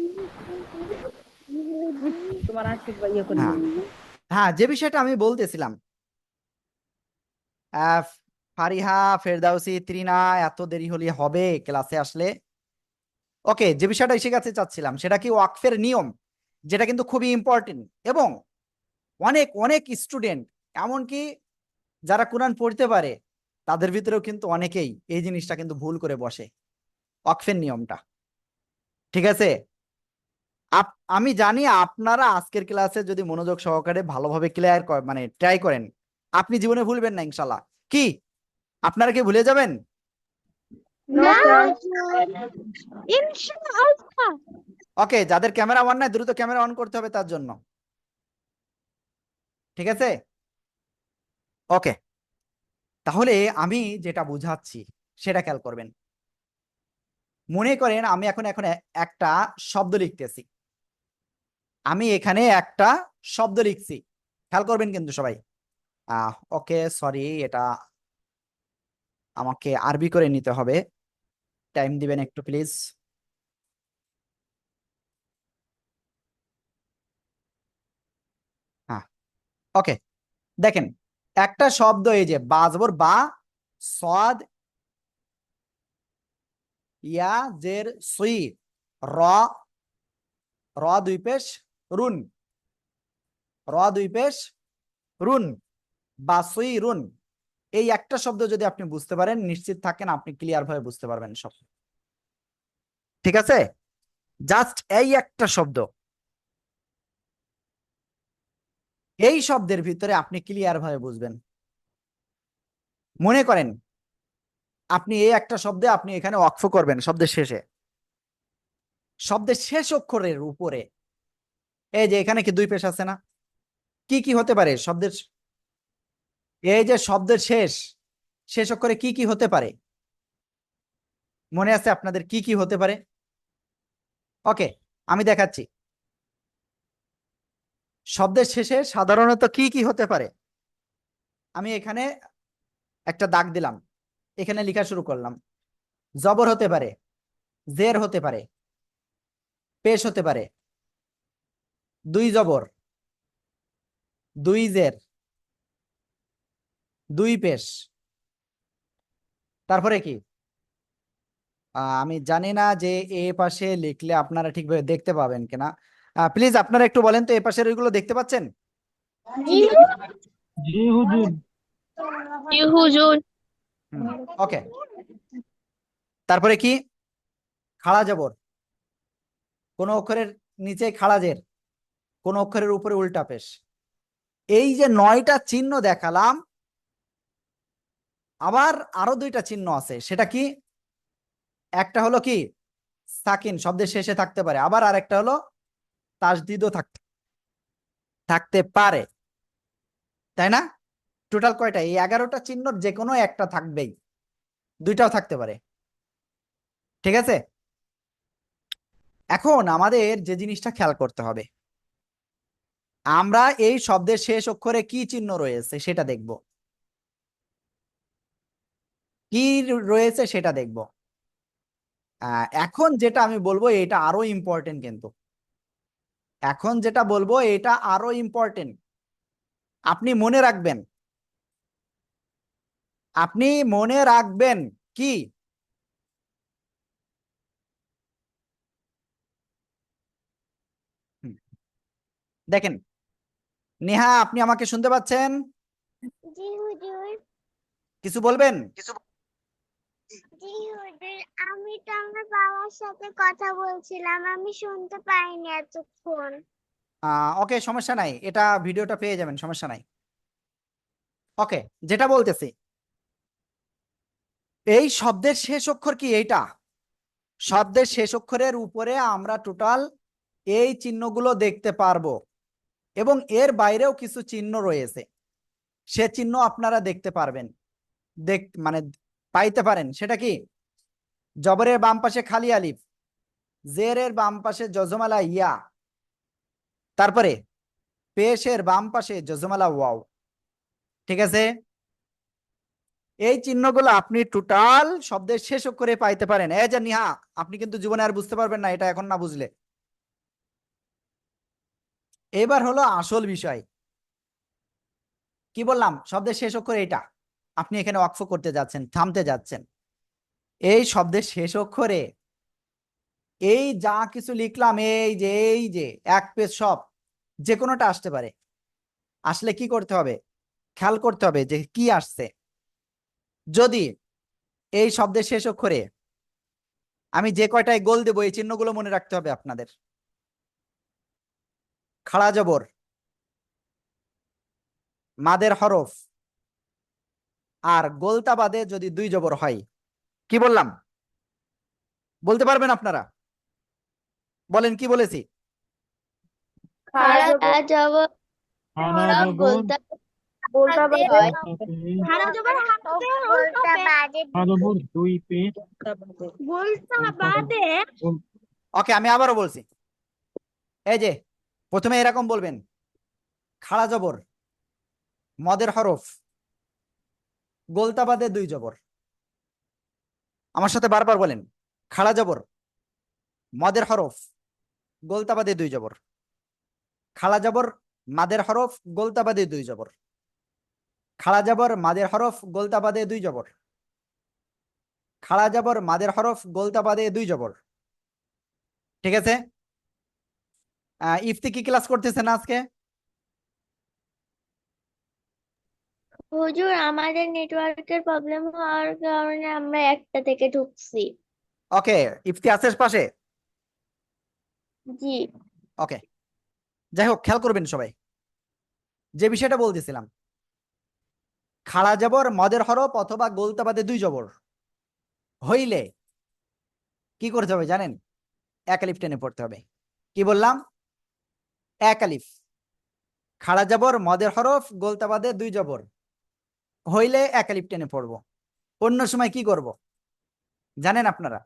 তোমার আশিক ভাই ইয়ে করে হ্যাঁ, হ্যাঁ, যে বিষয়টা আমি বলতেছিলাম, আহ, ফারিহা, ফেরদাউসি, ত্রিনা, এত দেরি হলে হবে ক্লাসে আসলে? ওকে, যে বিষয়টা শেখাতে চাচ্ছিলাম সেটা কি ওয়াকফের নিয়ম, যেটা কিন্তু খুবই ইম্পর্টেন্ট। এবং অনেক অনেক স্টুডেন্ট, এমনকি যারা কোরআন পড়তে পারে তাদের ভিতরেও কিন্তু অনেকেই এই জিনিসটা কিন্তু ভুল করে বসে, ওয়াকফের নিয়মটা। ঠিক আছে, আমি জানি আপনারা আজকের ক্লাসে যদি মনোযোগ সহকারে ভালোভাবে ক্লিয়ার মানে ট্রাই করেন, আপনি জীবনে ভুলবেন না ইনশাল্লাহ। কি আপনারা কি ভুলে যাবেন? না ইনশাআল্লাহ। ওকে, যাদের ক্যামেরা অন নাই দ্রুত ক্যামেরা অন করতে হবে তার জন্য। ঠিক আছে, ওকে, তাহলে আমি যেটা বুঝাচ্ছি সেটা খেয়াল করবেন। মনে করেন আমি এখন এখন একটা শব্দ লিখতেছি, আমি এখানে একটা শব্দ লিখছি, খেয়াল করবেন কিন্তু সবাই। ওকে, সরি, এটা আমাকে আরবি করে নিতে হবে, টাইম দিবেন একটু প্লিজ। হ্যাঁ, ওকে, দেখেন একটা শব্দ, এই যে বা জবর বা, সদ, ইয়া জের সুই, র, র দুই পেশ রুন, র দুই পেশ রুন, বা সুই রুন। এই একটা শব্দ যদি আপনি বুঝতে পারেন, নিশ্চিত থাকেন আপনি ক্লিয়ার ভাবে বুঝতে পারবেন সব। ঠিক আছে, জাস্ট এই একটা শব্দ, এই শব্দের ভিতরে আপনি ক্লিয়ার ভাবে বুঝবেন। মনে করেন আপনি এই একটা শব্দে আপনি এখানে ওয়াকফ করবেন শব্দের শেষে, শব্দের শেষ অক্ষরের উপরে, এই যে এখানে কি দুই পেশ আছে না? কি কি হতে পারে শব্দের, এই যে শব্দের শেষ, শেষ অক্ষরে কি কি হতে পারে? মনে আছে আপনাদের কি কি হতে পারে? ওকে, আমি দেখাচ্ছি শব্দের শেষে সাধারণত কি কি হতে পারে। আমি এখানে একটা দাগ দিলাম, এখানে লেখা শুরু করলাম। জবর হতে পারে, জের হতে পারে, পেশ হতে পারে, দুই জবর, দুই জের, দুই পেশ, তারপরে কি আমি জানি না যে এ পাশে লিখলে আপনারা ঠিকভাবে দেখতে পাবেন কিনা। প্লিজ আপনারা একটু বলেন তো এ পাশের ওইগুলো দেখতে পাচ্ছেন? জি জি হুজুর। হুজুর। ওকে, তারপরে কি খাড়া জবর, কোন অক্ষরের নিচে খাড়া জের, কোন অক্ষরের উপরে উল্টা পেশ। এই যে 9টা চিহ্ন দেখালাম, আবার আরো দুইটা চিহ্ন আছে, সেটা কি? একটা হলো কি সাকিন, শব্দের শেষে থাকতে পারে, আবার আরেকটা হলো তাসদিদও থাকতে থাকতে পারে, তাই না? টোটাল কয়টা? এই 11টা চিহ্নর যে কোনো একটা থাকবেই, দুইটাও থাকতে পারে। ঠিক আছে, এখন আমাদের যে জিনিসটা খেয়াল করতে হবে, আমরা এই শব্দের শেষ অক্ষরে কি চিহ্ন রয়েছে সেটা দেখব, কি রয়েছে সেটা দেখব। এখন যেটা আমি বলবো এটা আরো ইম্পর্টেন্ট, কিন্তু এখন যেটা বলবো এটা আরো ইম্পর্টেন্ট, আপনি মনে রাখবেন, আপনি মনে রাখবেন কি? হুম, দেখেন নেহা, আপনি আমাকে শুনতে পাচ্ছেন? জি হুজুর। কিছু বলবেন? জি হুজুর, আমি তো আমার বাবার সাথে কথা বলছিলাম, আমি শুনতে পাইনি এতক্ষণ। ওকে, সমস্যা নাই, এটা ভিডিওটা পেয়ে যাবেন, সমস্যা নাই। ওকে, যেটা বলতেছি, এই শব্দের শেষ অক্ষর কি এইটা? শব্দের শেষ অক্ষরের উপরে আমরা টোটাল এই চিহ্নগুলো দেখতে পারবো এবং এর বাইরেও কিছু চিহ্ন রয়েছে, সে চিহ্ন আপনারা দেখতে পারবেন, মানে পাইতে পারেন। সেটা কি? জবরের বাম পাশে খালি আলিফ, জেরের বাম পাশে জজমালা ইয়া, তারপরে পেশের বাম পাশে জজমালা ওয়াও। ঠিক আছে, এই চিহ্নগুলো আপনি টোটাল শব্দের শেষ অক্ষরে পাইতে পারেন। এই যে নিহা, আপনি কিন্তু জীবনে আর বুঝতে পারবেন না এটা এখন না বুঝলে। এবার হলো আসল বিষয়। কি বললাম? শব্দের শেষ অক্ষর এইটা। আপনি এখানে ওয়াকফ করতে যাচ্ছেন, থামতে যাচ্ছেন। এই শব্দের শেষ অক্ষরে এই যা কিছু লিখলাম, এই যে এক পেজ সব যে কোনোটা আসতে পারে। আসলে কি করতে হবে? খেয়াল করতে হবে যে কি আসছে। যদি এই শব্দের শেষ অক্ষরে আমি যে কয়টায় গোল দেবো, এই চিহ্নগুলো মনে রাখতে হবে আপনাদের। খাড়া জবর, মাদের হরফ, আর গোলতা বাদে যদি দুই জবর হয়। কি বললাম? বলতে পারবেন আপনারা? বলেন কি বলেছি? খাড়া জবর খাড়া জবর গোলতা বাদে হয়। খাড়া জবর হাতে গোলতা বাদে খাড়া জবর দুই পেশ গোলতা বাদে ওকে, আমি আবারও বলছি। এই যে প্রথমে এরকম বলবেন, খাড়া জবর, মদের হরফ, গোলতা বাদে দুই জবর। আমার সাথে বারবার বলেন, খাড়া জবর, মদের হরফ, গোলতা বাদে দুই জবর। খাড়া জবর, মাদের হরফ, গোলতা বাদে দুই জবর। খাড়া জবর, মাদের হরফ, গোলতা বাদে দুই জবর। খাড়া জবর, মাদের হরফ, গোলতা বাদে দুই জবর। ঠিক আছে? ইফতি কি ক্লাস করতেছেন আজকে? হুজুর, আমাদের নেটওয়ার্কের প্রবলেম হওয়ার কারণে আমরা একটা থেকে ঢুকছি। ওকে, ইফতি আছেস পাশে? জি। ওকে, যাই হোক, খেয়াল করবেন সবাই যে বিষয়টা বলতেছিলাম। খাড়া জবর, মদের হরফ অথবা গোলতা বাদে দুই জবর হইলে কি করতে হবে জানেন? এক আলিফ টেনে পড়তে হবে। কি বললাম? এক আলিফ। খাড়া জবর, মদের হরফ, গোলতা বাদে দুই জবর হইলে এক আলিফ টেনে পড়বো। অন্য সময় কি করব জানেন আপনারা?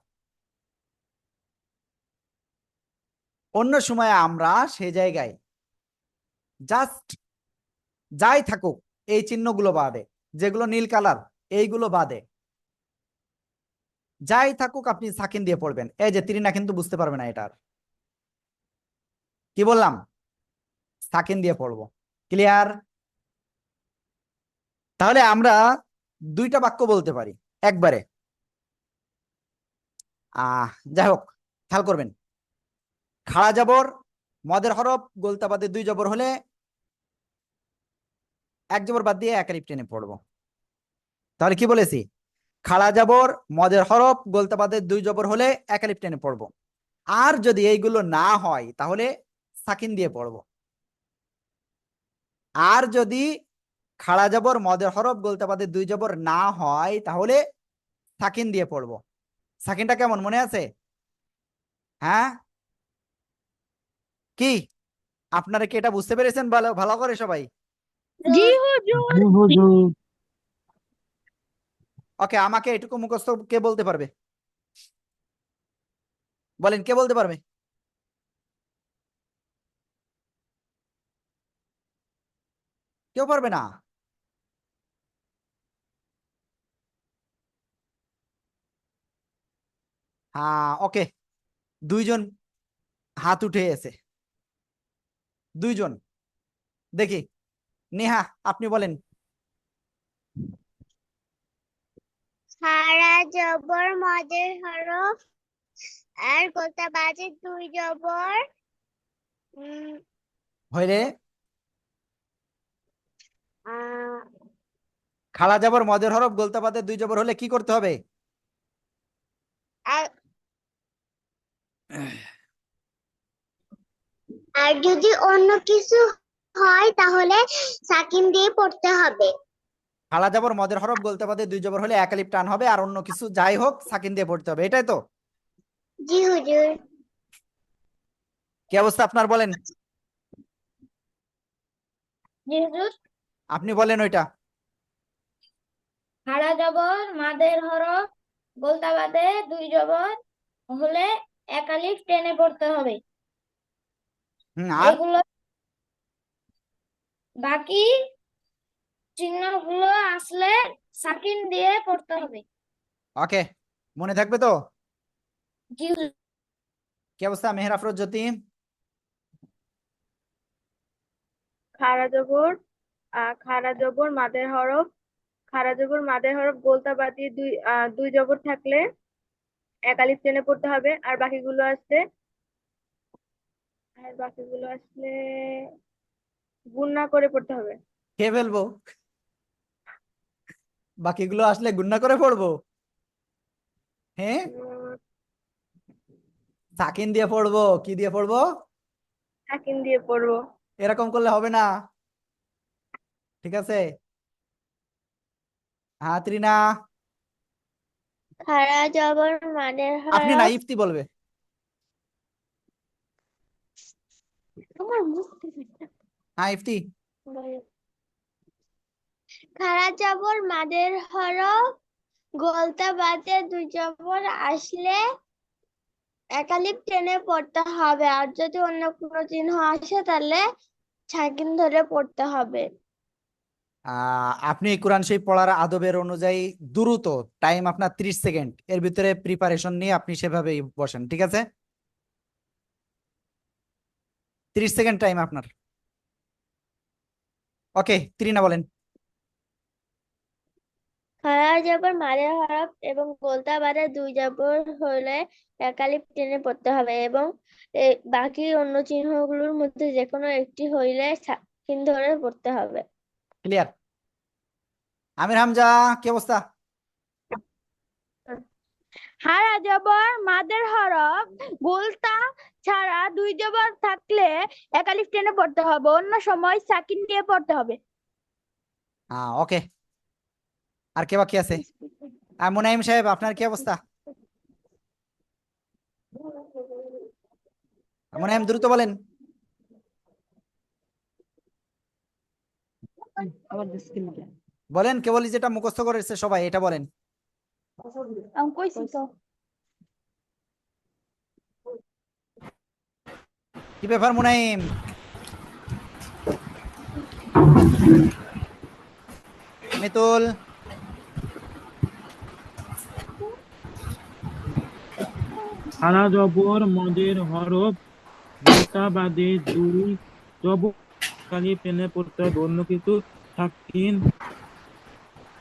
অন্য সময় আমরা সে জায়গায় জাস্ট যাই থাকুক, এই চিহ্নগুলো বাদে, যেগুলো নীল কালার এইগুলো বাদে যাই থাকুক আপনি সাকিন দিয়ে পড়বেন। এই যে তিরিনা কিন্তু বুঝতে পারবে না এটার। কি বললাম? সাকিন দিয়ে পড়বো। ক্লিয়ার? তাহলে আমরা দুইটা বাক্য বলতে পারি একবারে। যাই হোক, খেয়াল করবেন, খাড়া জবর, মদের হরফ, গোলতা বাদে দুই জবর হলে এক জবর বাদ দিয়ে এক আলিফ টেনে পড়বো। তাহলে কি বলেছি? খাড়া জবর, মদের হরফ, গোলতা বাদে দুই জবর হলে এক আলিফ টেনে পড়বো। আর যদি এইগুলো না হয় তাহলে সাকিন দিয়ে পড়বো। আর যদি খাড়া জবর, মদের হরফ, গোলতা বাদে দুই জবর না হয় তাহলে সাকিন দিয়ে পড়বো। সাকিনটা কেমন মনে আছে? হ্যাঁ, কি আপনারা কি এটা বুঝতে পেরেছেন ভালো ভালো করে সবাই? জি হুজুর। জি হুজুর। ওকে, আমাকে এটুকু মুখস্থ কে বলতে পারবে? বলেন, কে বলতে পারবে? কেউ পারবে না? হ্যাঁ, ওকে, দুইজন হাত উঠে এসে, দুইজন। দেখি, নেহা আপনি বলেন। খাড়া জবর, মদের হরফ আর গোলতা বাদে দুই জবর হইলে আহ, খাড়া জবর, মদের হরফ, গোলতা বাদে দুই জবর হলে কি করতে হবে? আর আর যদি অন্য কিছু হয় তাহলে সাকিন দিয়ে পড়তে হবে। খাড়া জবর, মদের হরফ, গোলতা বাদে দুই জবর হলে এক আলিফ টান হবে, আর অন্য কিছু যাই হোক সাকিন দিয়ে পড়তে হবে, এটাই তো? জি হুজুর। কি অবস্থা আপনার বলেন, জি হুজুর। আপনি বলেন ওইটা। খাড়া জবর মাদের হরফ গোলতা বাদে দুই জবর হলে এক আলিফ টেনে পড়তে হবে। আর এগুলো বাকি চিহ্নগুলো আসলে সাকিন দিয়ে পড়তে হবে। ওকে, মনে থাকবে তো? জি হুজুর। কি অবস্থা মেহের আফরোজ জ্যোতি? খাড়া জবর মাদের হরফ গোলতা বাদ দিয়ে দুই জবর থাকলে এক আলিফ টেনে পড়তে হবে। আর বাকিগুলো আসলে গুণনা করে পড়তে হবে। খেয়ে ফেলবো, বাকিগুলো আসলে গুণনা করে পড়বো? হ্যাঁ, উম, সাকিন দিয়ে পড়বো, কি দিয়ে পড়বো? সাকিন দিয়ে পড়বো। এরকম করলে হবে না, ঠিক আছে? হ্যাঁ ত্রিনা, খাড়া জবর মাদের আপনি না, হরফ। ইফতি বলবে। আমার বুঝতে হ্যাঁ ইফতি। খাড়া জবর মাদের হরফ গোলতা বাদে দুই জবর আসলে একালিপ টেনে পড়তে হবে, আর যদি অন্য কোনো চিহ্ন আসে তাহলে ছাকিন ধরে পড়তে হবে। আপনি কোরআন শরীফ পড়ার আদবের অনুযায়ী দ্রুত, টাইম আপনার 30 সেকেন্ড, এর ভিতরে প্রিপারেশন নিয়ে আপনি সেভাবেই বসেন, ঠিক আছে? 30 সেকেন্ড টাইম আপনার। ওকে, ত্রিনা বলেন। খাড়া জবর মাদের হরফ এবং গোলতা বাদে দুই জবর হলে একালিপ টেনে পড়তে হবে, এবং বাকি অন্য চিহ্নগুলোর মধ্যে যে কোনো একটি হইলে ছাকিন ধরে পড়তে হবে। ক্লিয়ার? আমির হামজা, কি অবস্থা? খাড়া জবর মাদের হরফ গোলতা ছাড়া দুই জবর থাকলে এক আলিফ টেনে পড়তে হবে, অন্য সময় সাকিন দিয়ে পড়তে হবে। হ্যাঁ ওকে, আর কে বাকি আছে? মুনাইম সাহেব, আপনার কি অবস্থা? মুনাইম দ্রুত বলেন। বলেন, কেবল যেটা মুখস্থ করেছে সবাই এটা বলেন। আমি কইছি তো। কি ব্যাপার মুনাইম? মিতুল, খাড়া জবর মদের হরফ গোলতা বাদে দুই জবর কালি টেনে পড়তে হবে, অন্য কিছু সাকিন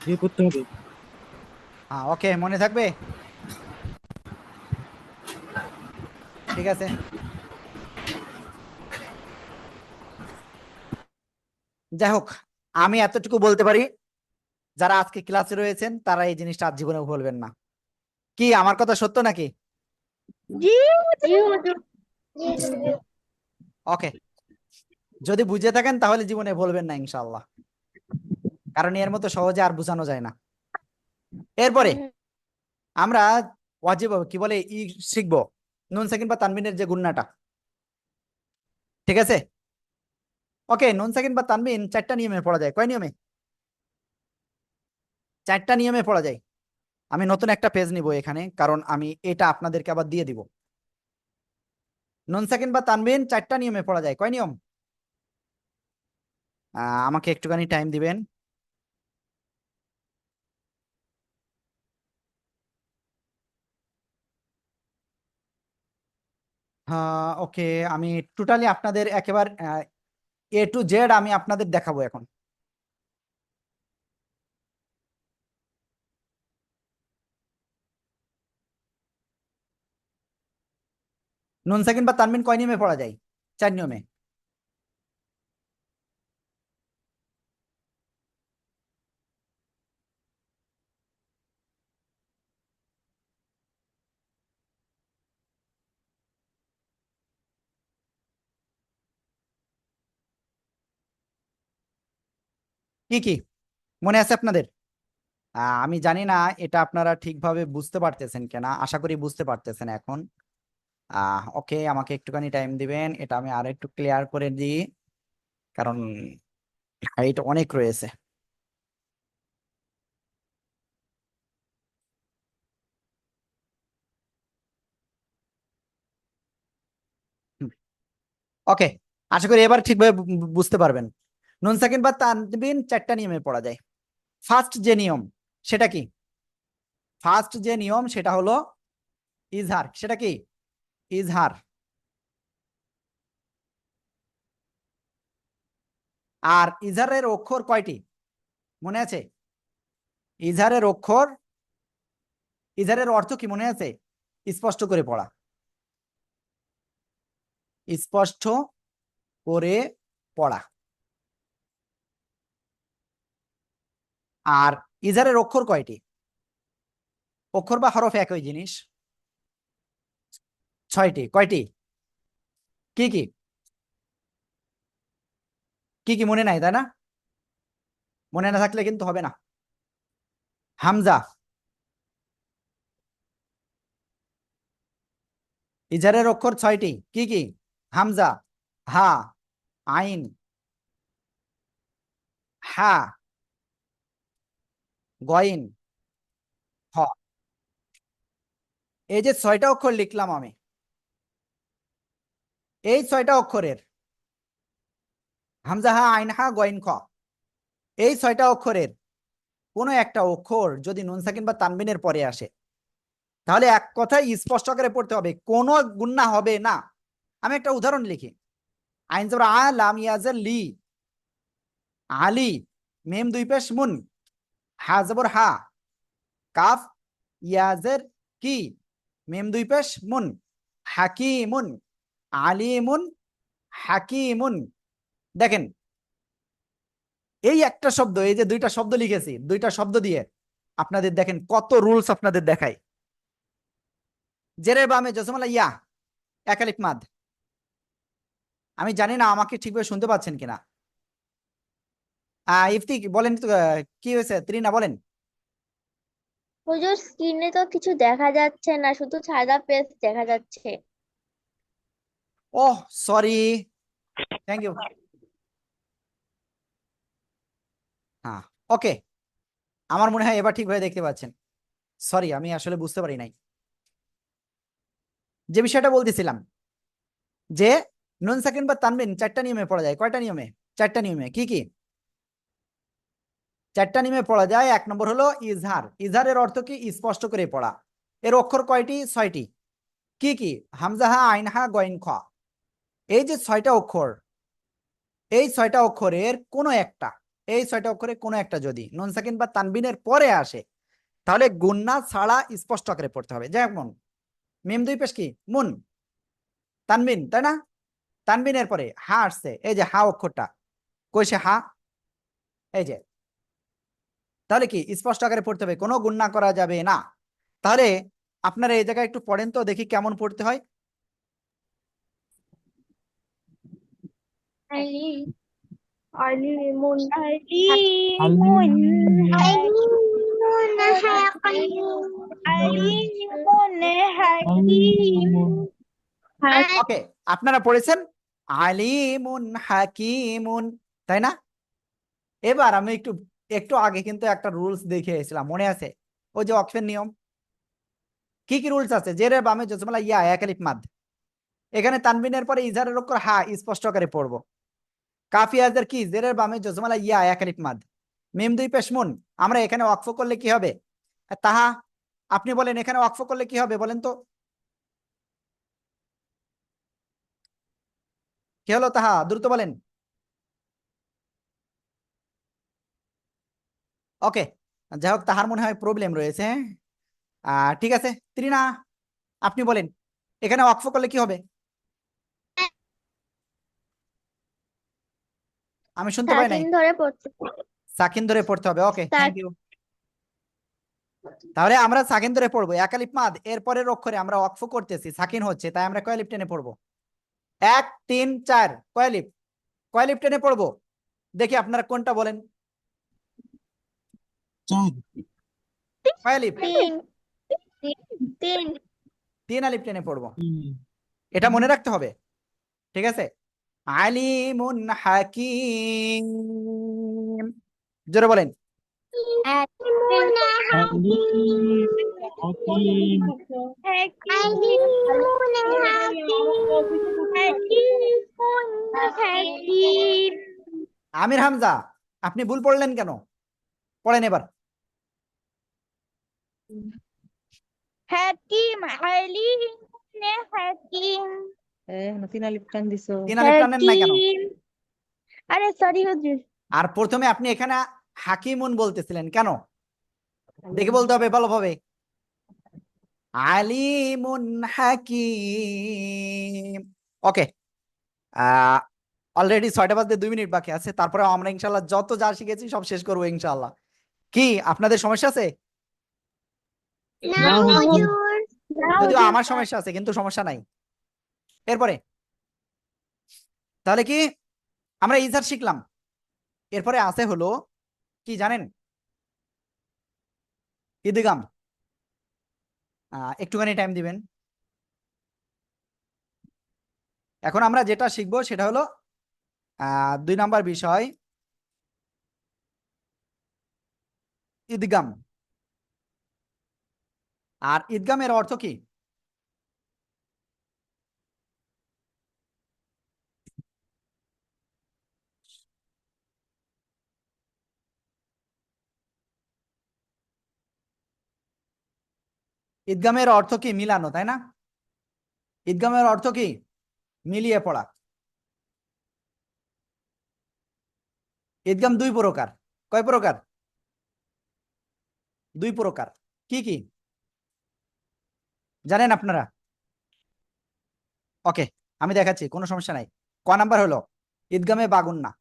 দিয়ে পড়তে হবে। হ্যাঁ ওকে, মনে থাকবে, ঠিক আছে? যাই হোক, আমি এতটুকু বলতে পারি, যারা আজকে ক্লাসে রয়েছেন তারা এই জিনিসটা আজ জীবনে ভুলবেন না। কি আমার কথা সত্য নাকি? জি জি হুজুর। জি হুজুর। ওকে, যদি বুঝে থাকেন তাহলে জীবনে ভুলবেন না ইনশাআল্লাহ, কারণ এর মতো সহজে আর বোঝানো যায় না। এরপরে আমরা ওয়াজিব কি বলে শিখবো, নুন সাকিন বা তানবিনের যে গুণনাটা, ঠিক আছে? ওকে, নুন সাকিন বা তানবিন 4টা নিয়মে পড়া যায়। কয় নিয়মে? 4টা নিয়মে পড়া যায়। আমি নতুন একটা পেজ নিব এখানে, কারণ আমি এটা আপনাদেরকে আবার দিয়ে দিব। নুন সাকিন বা তানবিন 4টা নিয়মে পড়া যায়। কয় নিয়ম? আমাকে একটুখানি টাইম দিবেন। হ্যাঁ ওকে, আমি টোটালি আপনাদের একেবারে A to Z আমি আপনাদের দেখাবো এখন। নুন সাকিন বা তানবিন কয় নিয়মে পড়া যায়? 4 নিয়মে। কি কি মনে আছে আপনাদের? আমি জানি না এটা আপনারা ঠিকভাবে বুঝতে পারতেছেন কিনা, আশা করি বুঝতে পারতেছেন এখন। ওকে, আমাকে একটুখানি টাইম দিবেন, এটা আমি আর একটু ক্লিয়ার করে দিই, কারণ হাইট অনেক রয়েছে। ওকে, আশা করি এবার ঠিকভাবে বুঝতে পারবেন। নুন সাকিন বা তানবিন চারটা নিয়মে পড়া যায়। ফার্স্ট যে নিয়ম সেটা কি? ফার্স্ট যে নিয়ম সেটা হলো ইজহার। সেটা কি? ইজহার। আর ইজহারের অক্ষর কয়টি মনে আছে? ইজহারের অক্ষর, ইজহারের অর্থ কি মনে আছে? স্পষ্ট করে পড়া, স্পষ্ট করে পড়া। আর ইজহারের অক্ষর কয়টি? অক্ষর বা হরফ একই জিনিস। 6টি। কয়টি? কি কি? কি কি মনে নাই, তাই না? মনে না থাকলে কিন্তু হবে না। হামজা। ইজহারের অক্ষর 6টি। কি কি? হামজা, হা, আইন, হা, গইন, হ। এই যে 6টা অক্ষর লিখলাম আমি, এই 6টা অক্ষরের হামজা, হা, আইন, হা, গইন, খ, এই 6টা অক্ষরের কোনো একটা অক্ষর যদি নুন সাকিন বা তানবিনের পরে আসে, তাহলে এক কথায় স্পষ্ট করে পড়তে হবে, কোনো গুণনা হবে না। আমি একটা উদাহরণ লিখি। আইন জবর আ, লাম ইয়াজের লি, আলি, মেম দুই পেশ মুন, হা জবর হা, কাফ ইয়াজের কি, মেম দুই পেশ মুন, হাকিমুন, আলিমুন, হাকিমুন। দেখেন, এই একটা শব্দ, এই যে দুইটা শব্দ লিখেছি, দুইটা শব্দ দিয়ে আপনাদের দেখেন কত রুলস আপনাদের দেখাই। জেরে বামে জসমলা ইয়া, একালিফ মাদ। আমি জানি না আমাকে ঠিকভাবে শুনতে পাচ্ছেন কিনা। ইফতি বলেন তো, কি হয়েছে? ত্রিনা বলেন। হুজুর স্ক্রিনে তো কিছু দেখা যাচ্ছে না, শুধু সাদা পেজ দেখা যাচ্ছে। Oh sorry, thank you. হ্যাঁ, ওকে, আমার মনে হয় এবার ঠিকভাবে দেখতে পাচ্ছেন। সরি, আমি আসলে বুঝতে পারি নাই। যে বিষয়টা বলতেছিলাম, যে নুন সাকিন বা তানবিন চারটা নিয়মে পড়া যায়। কয়টা নিয়মে? চারটা নিয়মে। কি কি? চারটা নিয়মে পড়া যায়। এক নম্বর হলো ইজহার। ইজহারের অর্থ কি? স্পষ্ট করে পড়া। এর অক্ষর কয়টি? 6টি। কি কি? হামজা, হা, আইন, হা, গইন, খ। এই যে 6টা অক্ষর, এই 6টা অক্ষরের কোনো একটা, এই 6টা অক্ষরের কোনো একটা যদি নুন সাকিন বা তানবিনের পরে আসে, তাহলে গুন্না ছাড়া স্পষ্ট আকারে পড়তে হবে। যেমন মিম দুই পেশ কি, মুন, তানবিন, তাই না? তানবিনের পরে হা আসছে, এই যে হা অক্ষরটা, কইছে হা, এই যে, তাহলে কি স্পষ্ট আকারে পড়তে হবে, কোনো গুণনা করা যাবে না। তাহলে আপনারা এই জায়গায় একটু পড়েন তো, দেখি কেমন পড়তে হয়। আলিমুন, আলিমুন, আলিমুন হাকিম। ওকে, আপনারা পড়েছেন আলিমুন হাকিমুন, তাই না? এবার আমি একটু একটু আগে কিন্তু একটা রুলস দেখে এসেছিলাম, মনে আছে? ওই যে অক্সের নিয়ম। কি কি রুলস আছে? জেরে বামে জজমালা ইয়া, এক আলিফ মাদ। এখানে তানবিনের পরে ইজহারের অক্ষর হা স্পষ্ট করে পড়বো। কাফিয়াজের কি? জেরের বামে জজমালা ইয়া, এক আলিফ মাদ। মিম দুই পেশ মুন। আমরা এখানে ওয়াকফ করলে কি হবে? তাহা। আপনি বলেন এখানে ওয়াকফ করলে কি হবে, বলেন তো? কি হলো তাহা? দ্রুত বলেন। ওকে, যাই হোক, তাহার মনে হয় প্রবলেম রয়েছে। ঠিক আছে, ত্রিনা আপনি বলেন এখানে ওয়াকফ করলে কি হবে? আমি শুনতে পাই নাই। সাকিন ধরে পড়তে। সাকিন ধরে পড়তে হবে। ওকে, থ্যাংক সাক- ইউ। তাহলে আমরা সাকিন ধরে পড়বো। এক আলিফ মাদ, এর পরের অক্ষরে আমরা ওয়াকফ করতেছি, সাকিন হচ্ছে, তাই আমরা কয় আলিফ টেনে পড়বো? 1 3 4। কয় আলিফ? কয় আলিফ টেনে পড়বো? দেখি আপনারা কোনটা বলেন। কয় আলিফ? তিন তিন 3 আলিফ টেনে পড়বো। এটা মনে রাখতে হবে, ঠিক আছে? আলিমুন হাকিম, জোরে বলেন। আলিমুন আলিম হাকিম। হাকিমুন হাকিমুন হাকিম। আমির হামজা, আপনি ভুল পড়লেন কেন? পড়েন এবার। হাকিম আলিম হাকিম তিন আলিফ টানেন না কেন? হাকিম। আরে সরি হুজুর। আর প্রথমে আপনি এখানে হাকিমুন বলতেছিলেন কেন? দেখে বলতে হবে ভালোভাবে। আলিমুন হাকিম। ওকে, অলরেডি 6টা বাজতে 2 মিনিট বাকি আছে, তারপরে আমরা ইনশাল্লাহ যত যা শিখেছি সব শেষ করবো ইনশাল্লাহ। কি আপনাদের সমস্যা আছে? না না হুজুর। হুজুর। না যদিও হুজুর। আমার সমস্যা আছে কিন্তু সমস্যা নাই। এরপরে তাহলে কি আমরা ইজার শিখলাম, এরপরে আছে হলো কি জানেন? ইদগাম। একটুখানি টাইম দিবেন। এখন আমরা যেটা শিখবো সেটা হলো 2 নাম্বার বিষয় ইদগাম। আর ইদগামের অর্থ কি? ঈদগামের অর্থ কি? মিলানো, তাই না? ঈদগামের অর্থ কি? মিলিয়ে পড়া। ঈদগাম 2 প্রকার। কয় প্রকার? 2 প্রকার। কি কি জানেন আপনারা? ওকে, আমি দেখাচ্ছি, কোনো সমস্যা নাই। ক নাম্বার হলো ঈদগামে বাগুন্না।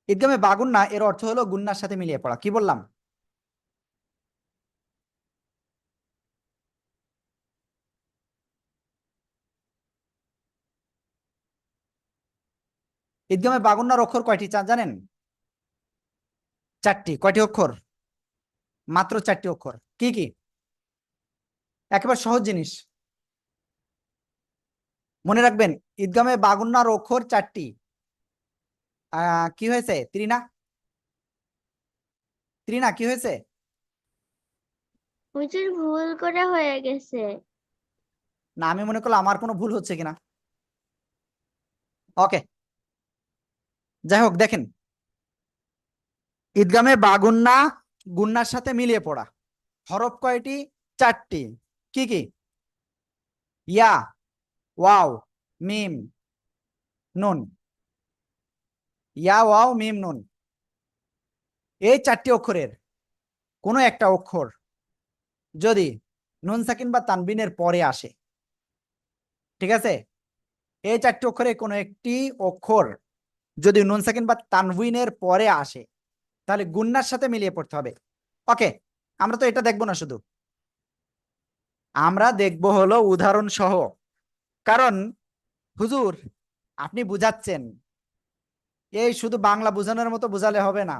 ঈদগামে বাগুন্না এর অর্থ হলো গুন্নার সাথে মিলিয়ে পড়া। কি বললাম? ঈদগামে বাগুন্নার অক্ষর কয়টি জানেন? 4টি। কয়টি অক্ষর? মাত্র 4টি অক্ষর। কি কি? একেবারে সহজ জিনিস, মনে রাখবেন। ঈদগামে বাগুন্নার অক্ষর 4টি। কি হয়েছে ত্রিনা? ত্রিনা কি হয়েছে? হুজুর ভুল করে হয়ে গেছে। না, আমি মনে করলাম আমার কোনো ভুল হচ্ছে কিনা। ওকে, যাই হোক, দেখেন, ঈদগামে বাগুন্না গুন্নার সাথে মিলিয়ে পড়া। হরফ কয়টি? 4টি। কি কি? ইয়া, ওয়াও, মিম, নুন। ইয়া, ওয়াও, মিম, নুন। এই 4টি অক্ষরের কোনো একটা অক্ষর যদি নুন সাকিন বা তানবিনের পরে আসে, ঠিক আছে? এই 4টি অক্ষরে কোনো একটি অক্ষর যদি নুন সাকিন বা তানবিনের পরে আসে, তাহলে গুন্নার সাথে মিলিয়ে পড়তে হবে। ওকে, আমরা তো এটা দেখবো না, শুধু আমরা দেখবো হলো উদাহরণ সহ। কারণ হুজুর আপনি বুঝাচ্ছেন, এই শুধু বাংলা বোঝানোর মতো বোঝালে হবে না,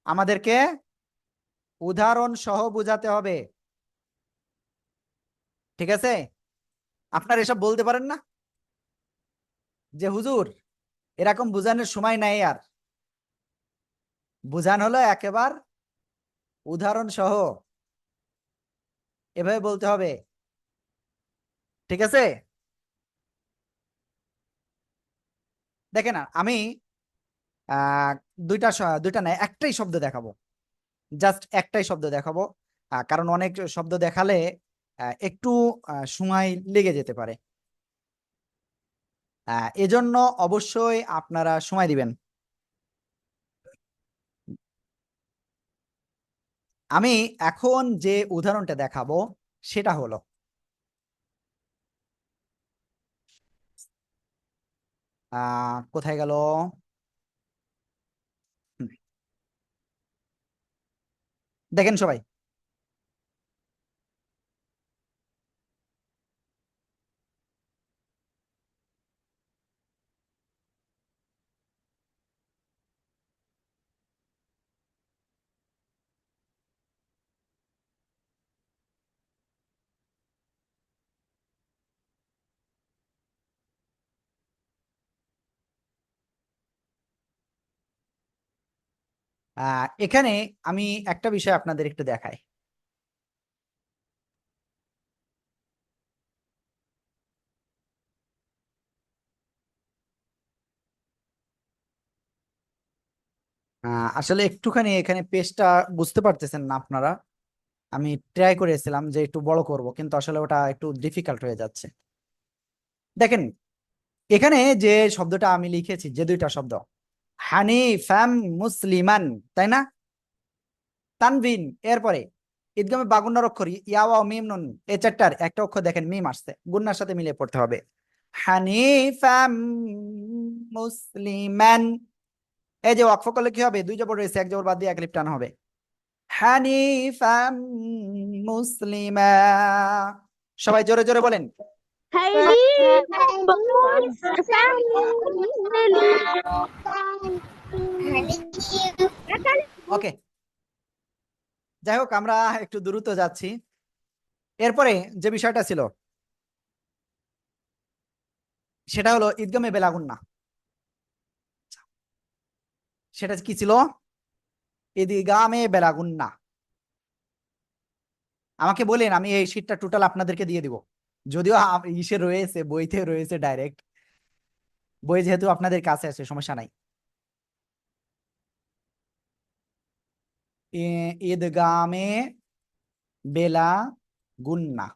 আমাদেরকে উদাহরণ সহ বোঝাতে হবে, ঠিক আছে? আপনারা এসব বলতে পারেন না যে হুজুর এরকম বোঝানোর সময় নাই আর। বোঝান হলো একেবারে উদাহরণ সহ, এভাবে বলতে হবে, ঠিক আছে? দেখেন, আমি আহ দুইটা না, একটাই শব্দ দেখাবো। জাস্ট একটাই শব্দ দেখাবো, কারণ অনেক শব্দ দেখালে একটু সময় লেগে যেতে পারে। এজন্য অবশ্যই আপনারা সময় দিবেন। আমি এখন যে উদাহরণটা দেখাবো সেটা হলো কোথায় গেল? হুম, দেখেন সবাই, এখানে আমি একটা বিষয় আপনাদের একটু দেখাই। আসলে একটুখানি এখানে পেজটা বুঝতে পারতেছেন না আপনারা। আমি ট্রাই করেছিলাম যে একটু বড় করব, কিন্তু আসলে ওটা একটু ডিফিকাল্ট হয়ে যাচ্ছে। দেখেন, এখানে যে শব্দটা আমি লিখেছি, যে দুইটা শব্দ, হানিফাম মুসলিমান, তাই না? তানভিন, এরপরে ঈদগামে বাগুন্নার অক্ষর ইয়া ওয়া মিম নুন, এই চারটার একটা অক্ষর দেখেন মিম আসছে, গুন্নার সাথে মিলিয়ে পড়তে হবে। হানিফাম মুসলিমান, এই যে ওয়াকফ করলে কি হবে? দুই জবর রয়েছে, এক জবর বাদ দিয়ে এক লিফ টান হবে। হানিফাম মুসলিমা। সবাই জোরে জোরে বলেন। ওকে, যাই হোক, আমরা একটু দ্রুত যাচ্ছি। এরপরে যে বিষয়টা ছিল সেটা হলো ঈদগামে বেলাগুন্না। সেটা কি ছিল? ঈদগামে বেলাগুন্না। আমাকে বলেন, আমি এই শীটটা টোটাল আপনাদেরকে দিয়ে দিব, যদিও ইসে রয়েছে, বইতে রয়েছে ডাইরেক্ট, বই যেহেতু আপনাদের কাছে আছে সমস্যা নাই। ঈদগামে বেলাগুন্না।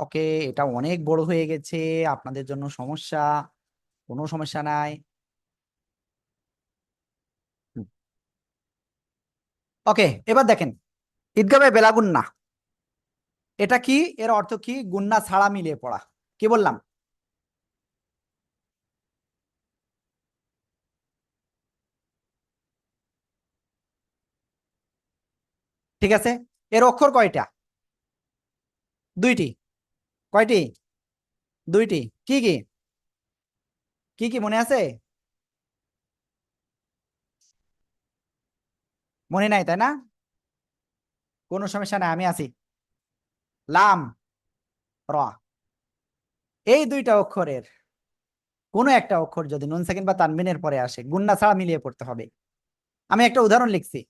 ওকে, এটা অনেক বড় হয়ে গেছে আপনাদের জন্য, সমস্যা, কোনো সমস্যা নাই। ওকে, এবার দেখেন, ঈদগামে বেলাগুন্না এটা কি? এর অর্থ কি? গুন্না ছাড়া মিলিয়ে পড়া। কি বললাম? ঠিক আছে, এর অক্ষর কয়টা? দুইটি। কয়টি? দুইটি। কি কি? কি কি মনে আছে? মনে নাই, তাই না? কোনো সমস্যা নাই, আমি আছি। লাম, র, এই দুইটা অক্ষরের কোনো একটা অক্ষর যদি নুন সাকিন বা তানবিনের পরে আসে, গুন্না ছাড়া মিলিয়ে পড়তে হবে। আমি একটা উদাহরণ লিখছি।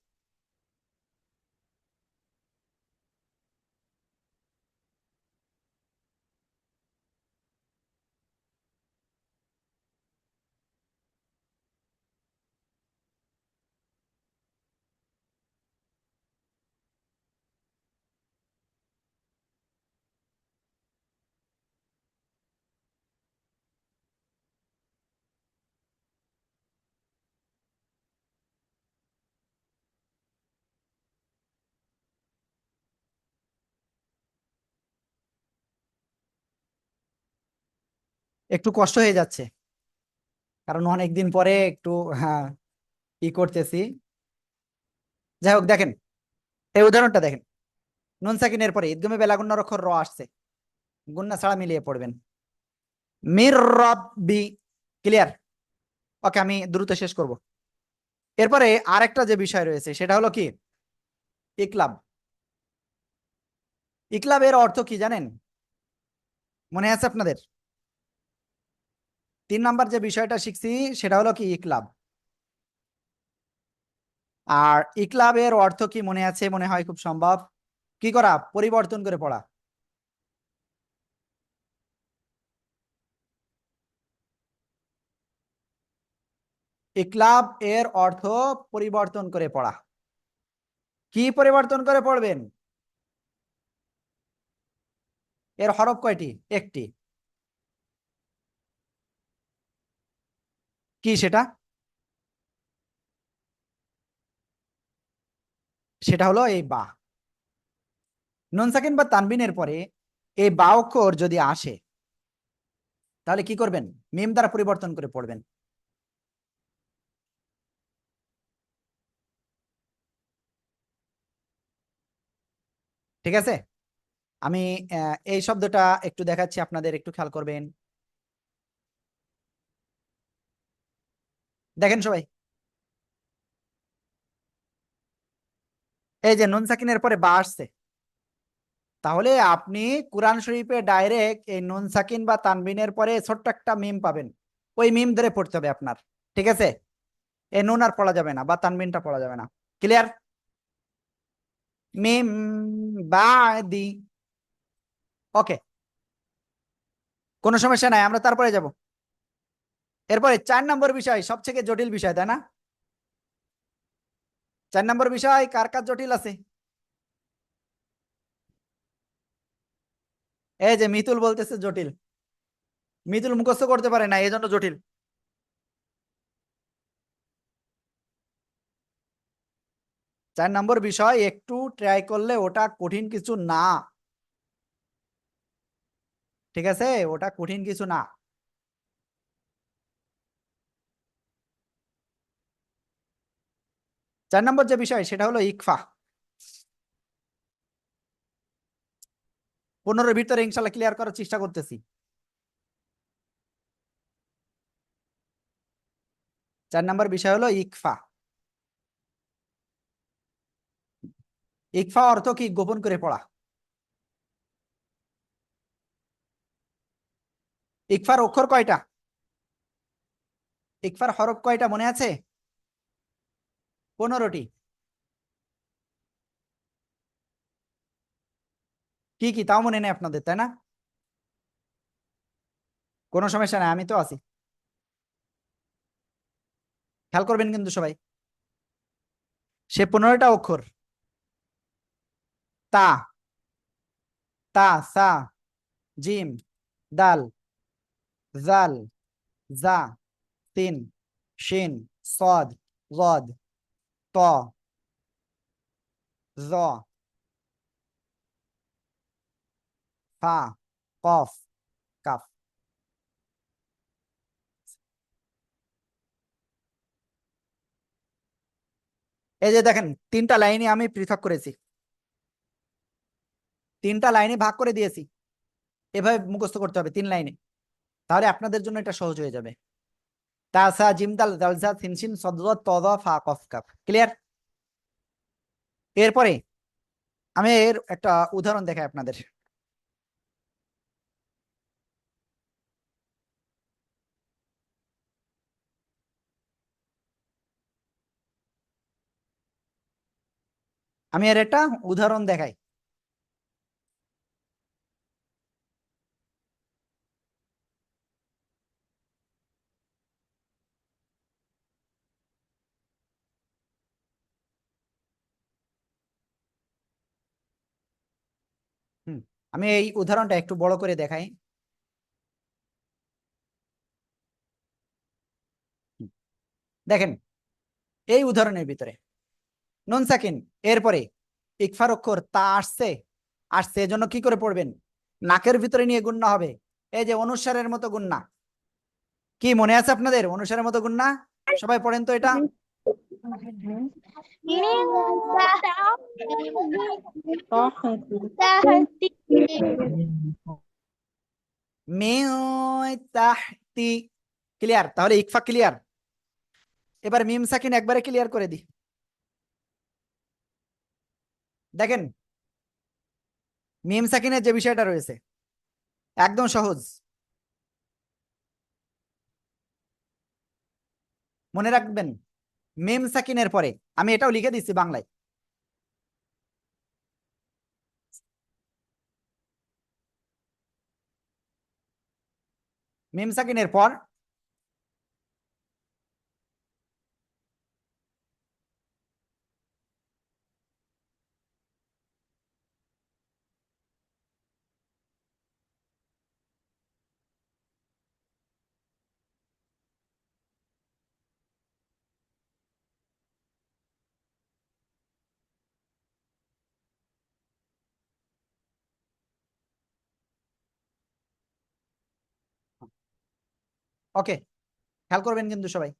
একটু কষ্ট হয়ে যাচ্ছে, কারণ অনেকদিন পরে একটু, হ্যাঁ, করতেছি। যাই হোক, দেখেন এই উদাহরণটা দেখেন। নুন সাকিনের পরে ঈদগামে বেলাগুন্নার অক্ষর র আসছে, গুন্না ছাড়া মিলিয়ে পড়বেন। মির রব্বি। ক্লিয়ার? ওকে, আমি দ্রুত শেষ করব। এরপরে আরেকটা যে বিষয় রয়েছে সেটা হলো কি? ইকলাব। ইকলাবের অর্থ কি জানেন? মনে আছে আপনাদের? 3 নাম্বার যে বিষয়টা শিখছি সেটা হলো কি? ইকলাব। আর ইকলাবের অর্থ কি মনে আছে? মনে হয় খুব সম্ভব। কি করা? পরিবর্তন করে পড়া। ইকলাব এর অর্থ পরিবর্তন করে পড়া। কি পরিবর্তন করে পড়বেন? এর হরফ কয়টি? একটি। কি সেটা? সেটা হলো এই বা। নুন সাকিন বা তানবিনের পরে এই বা অক্ষর যদি আসে, তাহলে কি করবেন? মিম দ্বারা পরিবর্তন করে পড়বেন। ঠিক আছে, আমি এই শব্দটা একটু দেখাচ্ছি, আপনাদের একটু খেয়াল করবেন। দেখেন সবাই, এই যে নুন সাকিনের পরে বা আসছে, তাহলে আপনি কোরআন শরীফে ডাইরেক্ট এই নুন সাকিন বা তানবিনের পরে ছোট্ট একটা মিম পাবেন, ওই মিম ধরে পড়তে হবে আপনার। ঠিক আছে, এ নুন আর পড়া যাবে না, বা তানবিনটা পড়া যাবে না। ক্লিয়ার? মিম বাদি। ওকে, কোনো সমস্যা নাই, আমরা তারপরে যাব। এরপরে 4 নম্বর বিষয়, সবথেকে জটিল বিষয়, তাই না? 4 নম্বর বিষয় কার কার জটিল আছে? এই যে মিতুল বলতেছে জটিল। মিতুল মুখস্থ করতে পারে না, এই জন্য জটিল। চার নম্বর বিষয় একটু ট্রাই করলে ওটা কঠিন কিছু না। ঠিক আছে, ওটা কঠিন কিছু না। চার নম্বর যে বিষয় সেটা হলো ইকফা। 15-র ভিতরে ইনশাল্লাহ ক্লিয়ার করার চেষ্টা করতেছি। 4 নম্বর বিষয় হলো ইকফা। ইকফা অর্থ কি? গোপন করে পড়া। ইকফার অক্ষর কয়টা? ইকফার হরফ কয়টা মনে আছে? 15টি। কি কি তাও মনে নেই আপনাদের, তাই না? কোনো সমস্যা নাই, আমি তো আছি। খেয়াল করবেন কিন্তু সবাই। সে 15টা অক্ষর: তা, তা, সা, জিম, দাল, জাল, জা, তিন, শিন, সদ, গদ, ত, জ, ফা, কফ, কাফ। এই যে দেখেন, 3টা লাইনে আমি পৃথক করেছি, 3টা লাইনে ভাগ করে দিয়েছি। এভাবে মুখস্থ করতে হবে 3 লাইনে, তাহলে আপনাদের জন্য এটা সহজ হয়ে যাবে। তা, সা, জিম, দাল, জাল, জা, সিন, শিন, সদ, জ, ত, জ, ফা, কফ, কাফ। ক্লিয়ার? এরপরে আমি এর একটা উদাহরণ দেখাই আপনাদের। আমি এর একটা উদাহরণ দেখাই। হুম, আমি এই উদাহরণটা একটু বড় করে দেখাই। হুম, দেখেন, এই উদাহরণের ভিতরে নুন সাকিন, এরপরে ইকফার অক্ষর তা আসছে, আসছে এজন্য কি করে পড়বেন? নাকের ভিতরে নিয়ে গুণনা হবে। এই যে অনুসারের মতো গুণনা, কি মনে আছে আপনাদের? অনুসারের মতো গুণনা সবাই পড়েন তো এটা। তাহতি। ক্লিয়ার? তাহলে ইকফা ক্লিয়ার। এবার মিম সাকিন একবারে ক্লিয়ার করে দি। দেখেন, মিম সাকিনের যে বিষয়টা রয়েছে একদম সহজ, মনে রাখবেন। মিম সাকিনের পরে আমি এটাও লিখে দিচ্ছি বাংলায়। মিম সাকিনের পর ওকে, খেয়াল করবেন কিন্তু সবাই।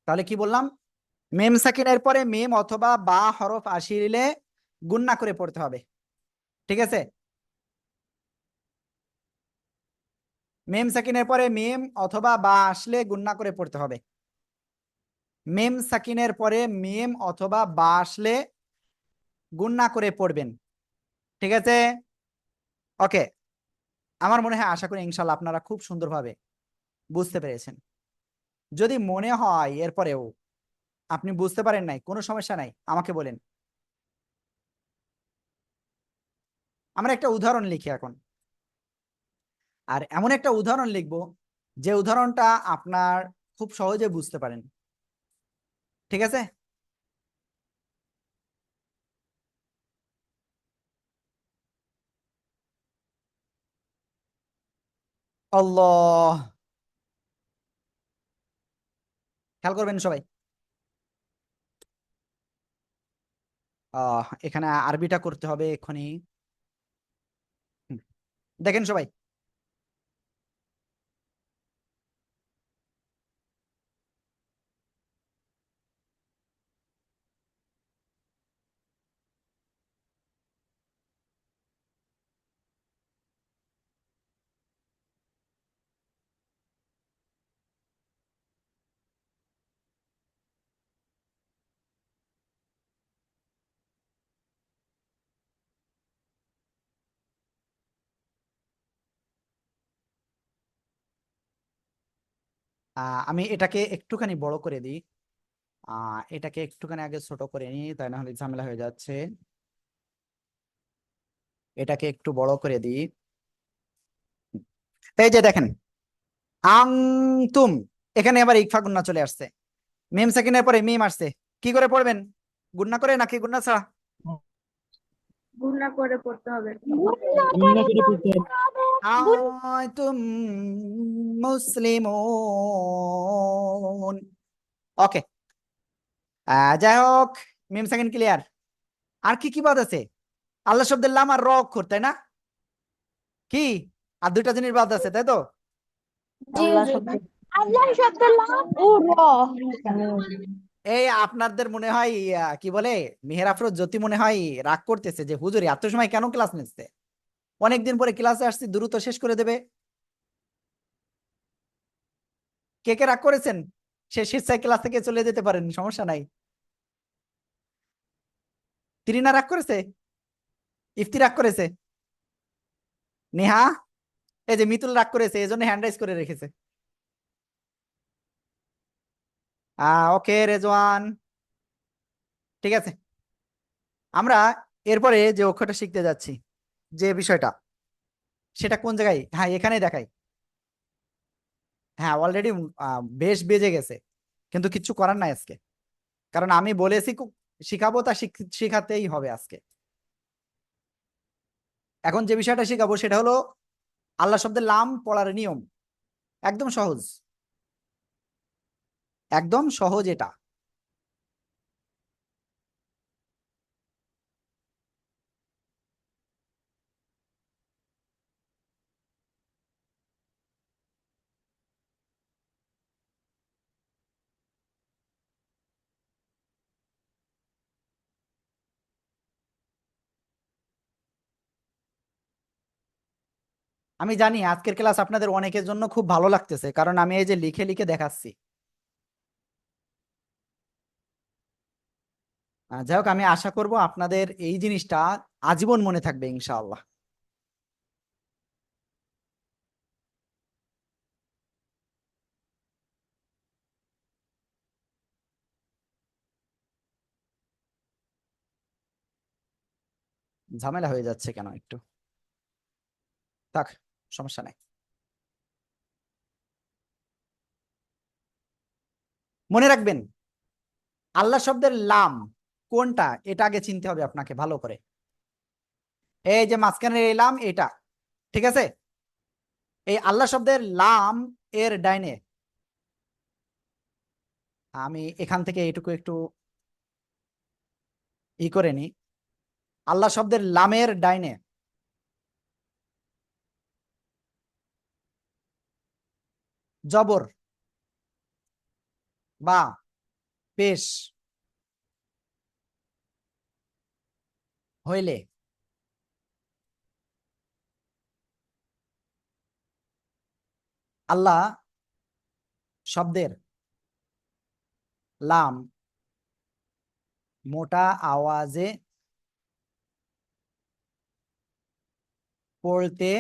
তাহলে কি বললাম? মেম সাকিনের পরে মেম অথবা বা হরফ আসিলে গুণনা করে পড়তে হবে। ঠিক আছে, মেম সাকিনের পরে মেম অথবা বা আসলে গুণনা করে পড়তে হবে। মেম সাকিনের পরে মেম অথবা বা আসলে গুণনা করে পড়বেন। ঠিক আছে, ওকে, আমার মনে হয়, আশা করি ইনশাল্লাহ আপনারা খুব সুন্দরভাবে বুঝতে পেরেছেন। যদি মনে হয় এরপরেও আপনি বুঝতে পারেন নাই, কোনো সমস্যা নাই, আমাকে বলেন। আমরা একটা উদাহরণ লিখি এখন, আর এমন একটা উদাহরণ লিখব যে উদাহরণটা আপনার খুব সহজে বুঝতে পারেন। ঠিক আছে? আল্লাহ, খেয়াল করবেন সবাই। এখানে আরবিটা করতে হবে এক্ষুনি। হুম, দেখেন সবাই। আমি এটাকে একটুখানি বড় করে দিই। এটাকে একটুখানি আগে ছোট করে নিই, তাই না হলে ঝামেলা হয়ে যাচ্ছে। এটাকে একটু বড় করে দিই। এই যে দেখেন, আংতুম, এখানে আবার ইকফা গুন্না চলে আসছে। মিম সেকেন্ডের পরে মিম আসছে। কি করে পড়বেন? গুন্না করে নাকি গুন্না ছাড়া? গুণা করে পড়তে হবে। গুণনা করে পড়তে হবে। আনতুম মুসলিমুন। ওকে, যাই হোক, মিম সেকেন্ড ক্লিয়ার। আর কি কি বাদ আছে? আল্লাহ শব্দের লাম আর র অক্ষর, তাই না? কি আর দুইটা জিনিস বাদ আছে, তাই তো? আল্লাহ শব্দের লাম ও র। এই আপনাদের মনে হয় কি বলে, মেহের আফরোজ জ্যোতি মনে হয় রাগ করতেছে যে হুজুর এত সময় কেন ক্লাস নিচ্ছে, অনেকদিন পরে ক্লাসে আসছি, দ্রুত শেষ করে দেবে। কে কে রাগ করেছেন? সে স্বেচ্ছায় ক্লাস থেকে চলে যেতে পারেন, সমস্যা নাই। তিরিনা রাগ করেছে, ইফতি রাগ করেছে, নেহা, এই যে মিতুল রাগ করেছে, এই জন্য হ্যান্ড রাইজ করে রেখেছে। ওকে রেজওয়ান, ঠিক আছে। আমরা এরপরে যে অক্ষরটা শিখতে যাচ্ছি, যে বিষয়টা, সেটা কোন জায়গায়, হ্যাঁ এখানে দেখাই। হ্যাঁ অলরেডি বেশ বেজে গেছে, কিন্তু কিচ্ছু করার নাই আজকে, কারণ আমি বলেছি শিখাবো, তা শিখাতেই হবে আজকে। এখন যে বিষয়টা শিখাবো সেটা হলো আল্লাহ শব্দের লাম পড়ার নিয়ম। একদম সহজ, একদম সহজ এটা। আমি জানি আজকের ক্লাস আপনাদের অনেকের জন্য খুব ভালো লাগতেছে, কারণ আমি এই যে লিখে লিখে দেখাচ্ছি। যাই হোক, আমি আশা করব আপনাদের এই জিনিসটা আজীবন মনে থাকবে ইনশাআল্লাহ। ঝামেলা হয়ে যাচ্ছে কেন একটু, থাক, সমস্যা নাই। মনে রাখবেন, আল্লাহ শব্দের লাম কোনটা এটা আগে চিনতে হবে আপনাকে ভালো করে। এই যে মাঝখানের এই লাম, এটা, ঠিক আছে? এই আল্লাহ শব্দের লাম এর ডাইনে, আমি এখান থেকে এইটুকু একটু করে নি। আল্লাহ শব্দের লামের ডাইনে জবর বা পেশ হইলে আল্লাহ শব্দের লাম মোটা আওয়াজে পড়তে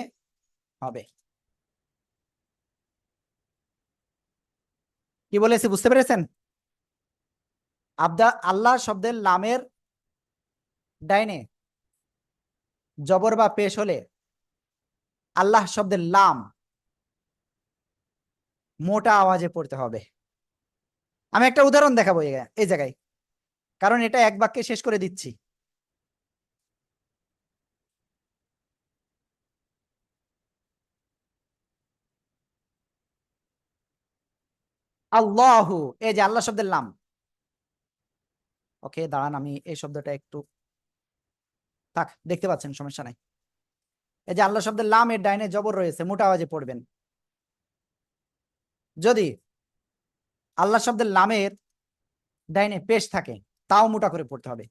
হবে। কি বলেছি বুঝতে পেরেছেন? আল্লাহ শব্দের লামের ডাইনে জবর বা পেশ হলে আল্লাহ শব্দের লাম মোটা আওয়াজে পড়তে হবে। আমি একটা উদাহরণ দেখাবো এই জায়গায়, কারণ এটা এক বাক্যে শেষ করে দিচ্ছি। আল্লাহু, এই যে আল্লাহ শব্দের লাম। ওকে দাঁড়ান, আমি এই শব্দটা একটু থাক, দেখতে পাচ্ছেন, সমস্যা নাই। এই যে আল্লাহ শব্দের লাম এর ডাইনে জবর রয়েছে, মোটা আওয়াজে পড়বেন। যদি আল্লাহ শব্দের লামের ডাইনে পেশ থাকে তাও মোটা করে পড়তে হবে।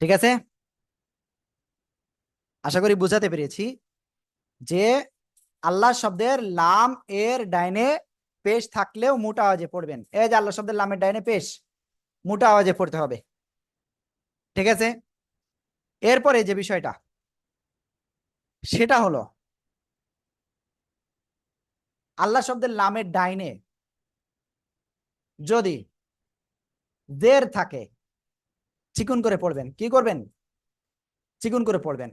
ঠিক আছে, আশা করি বুঝাতে পেরেছি যে আল্লাহ শব্দের লাম এর ডাইনে পেশ থাকলেও মোটা আওয়াজে পড়বেন। এই যে আল্লাহ শব্দের লামের ডাইনে পেশ, মোটা আওয়াজে পড়তে হবে। ঠিক আছে, এরপরে যে বিষয়টা সেটা হলো আল্লাহ শব্দের লামের ডাইনে যদি জের থাকে চিকুন করে পড়বেন। কি করবেন? চিকুন করে পড়বেন।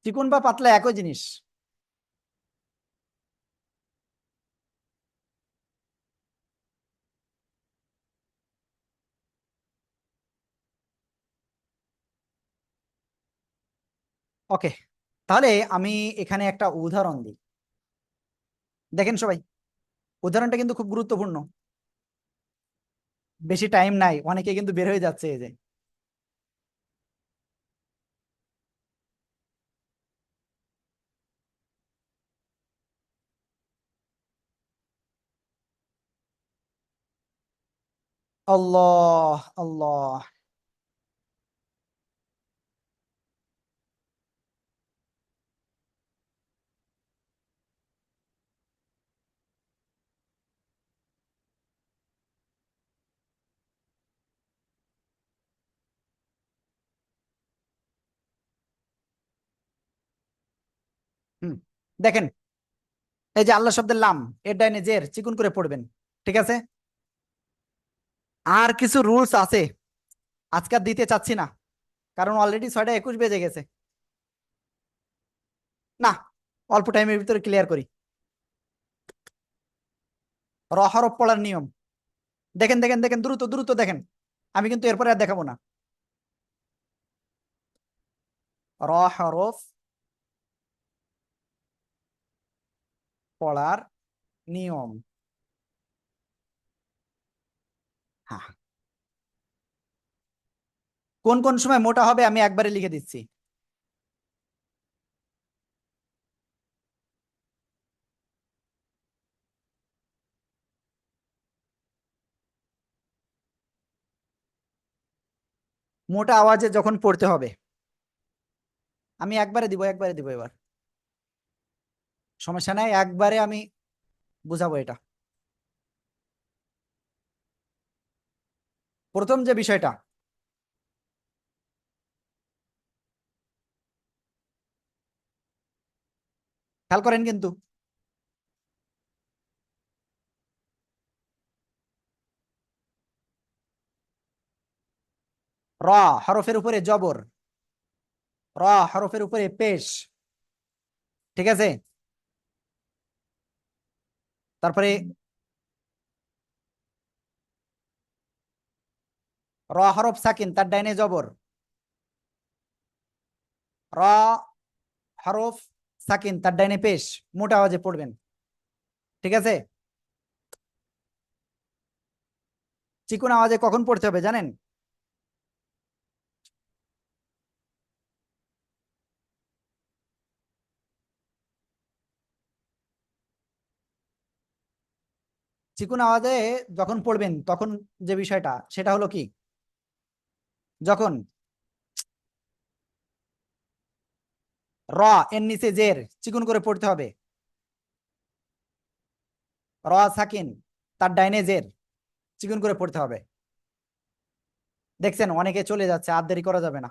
চিকুন বা পাতলা একই জিনিস। ওকে, তাহলে আমি এখানে একটা উদাহরণ দিই, দেখেন সবাই। উদাহরণটা কিন্তু খুব গুরুত্বপূর্ণ, বেশি টাইম নাই, অনেকে কিন্তু বের হয়ে যাচ্ছে। এই যে আল্লাহ আল্লাহ, হুম, দেখেন এই যে আল্লাহ শব্দের লাম এর ডাইনে জের চিকুন করে পড়বেন। ঠিক আছে, আর কিছু রুলস আছে, আজকে আর দিতে চাচ্ছি না, কারণ অলরেডি 6টা 21 বেজে গেছে। না, অল্প টাইমের ভিতরে ক্লিয়ার করি। র হরফ পড়ার নিয়ম দেখেন দেখেন দেখেন, দ্রুত দ্রুত দেখেন, আমি কিন্তু এরপরে আর দেখাবো না। র হরফ পড়ার নিয়ম। হ্যাঁ, কোন কোন সময় মোটা হবে আমি একবারে লিখে দিচ্ছি। মোটা আওয়াজে যখন পড়তে হবে আমি একবারে দিব এবার, সমস্যা নাই, একবারে আমি বুঝাবো এটা। প্রথম যে বিষয়টা, খেয়াল করেন কিন্তু, র হরফের উপরে জবর, র হরফের উপরে পেশ। ঠিক আছে, তারপরে র হরফ সাকিন, তার ডাইনে জবর, র হরফ সাকিন, তার ডাইনে পেশ, মোটা আওয়াজে পড়বেন। ঠিক আছে, চিকুন আওয়াজে কখন পড়তে হবে জানেন? চিকুন আওয়াজে যখন পড়বেন তখন যে বিষয়টা সেটা হলো কি, যখন র এর নিচে জের চিকুন করে পড়তে হবে, র সাকিন তার ডাইনে জের চিকুন করে পড়তে হবে। দেখছেন অনেকে চলে যাচ্ছে, আর দেরি করা যাবে না।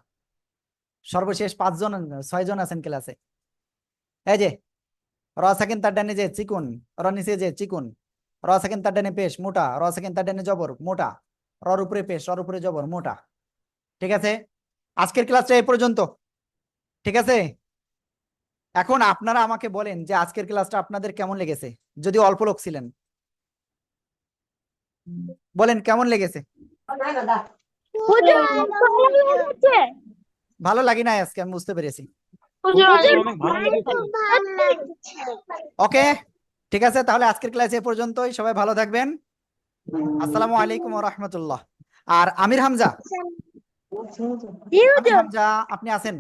সর্বশেষ 6 জন আছেন ক্লাসে। এই যে র সাকিন তার ডাইনে জের চিকুন, র নিচে জের চিকুন, র সাকিন তার ডাইনে পেশ মোটা, র সাকিন তার ডাইনে জবর মোটা, রর উপরে পেশ রর উপরে জবর মোটা। ঠিক আছে, আজকের ক্লাসটা এই পর্যন্ত। ঠিক আছে, এখন আপনারা আমাকে বলেন যে আজকের ক্লাসটা আপনাদের কেমন লেগেছে, যদি অল্প লোক ছিলেন বলেন কেমন লেগেছে। হুজুর ভালো লেগেছে। ভালো লাগে নাই আজকে, আমি বুঝতে পেরেছি। হুজুর অনেক ভালো লেগেছে। খুব ভালো লাগছে। ওকে, ঠিক আছে, তাহলে আজকের ক্লাস এ পর্যন্তই। সবাই ভালো থাকবেন। আসসালামু আলাইকুম ওয়া রাহমাতুল্লাহ। আর আমির হামজা, জি আমির হুজুর। হামজা আপনি আছেন?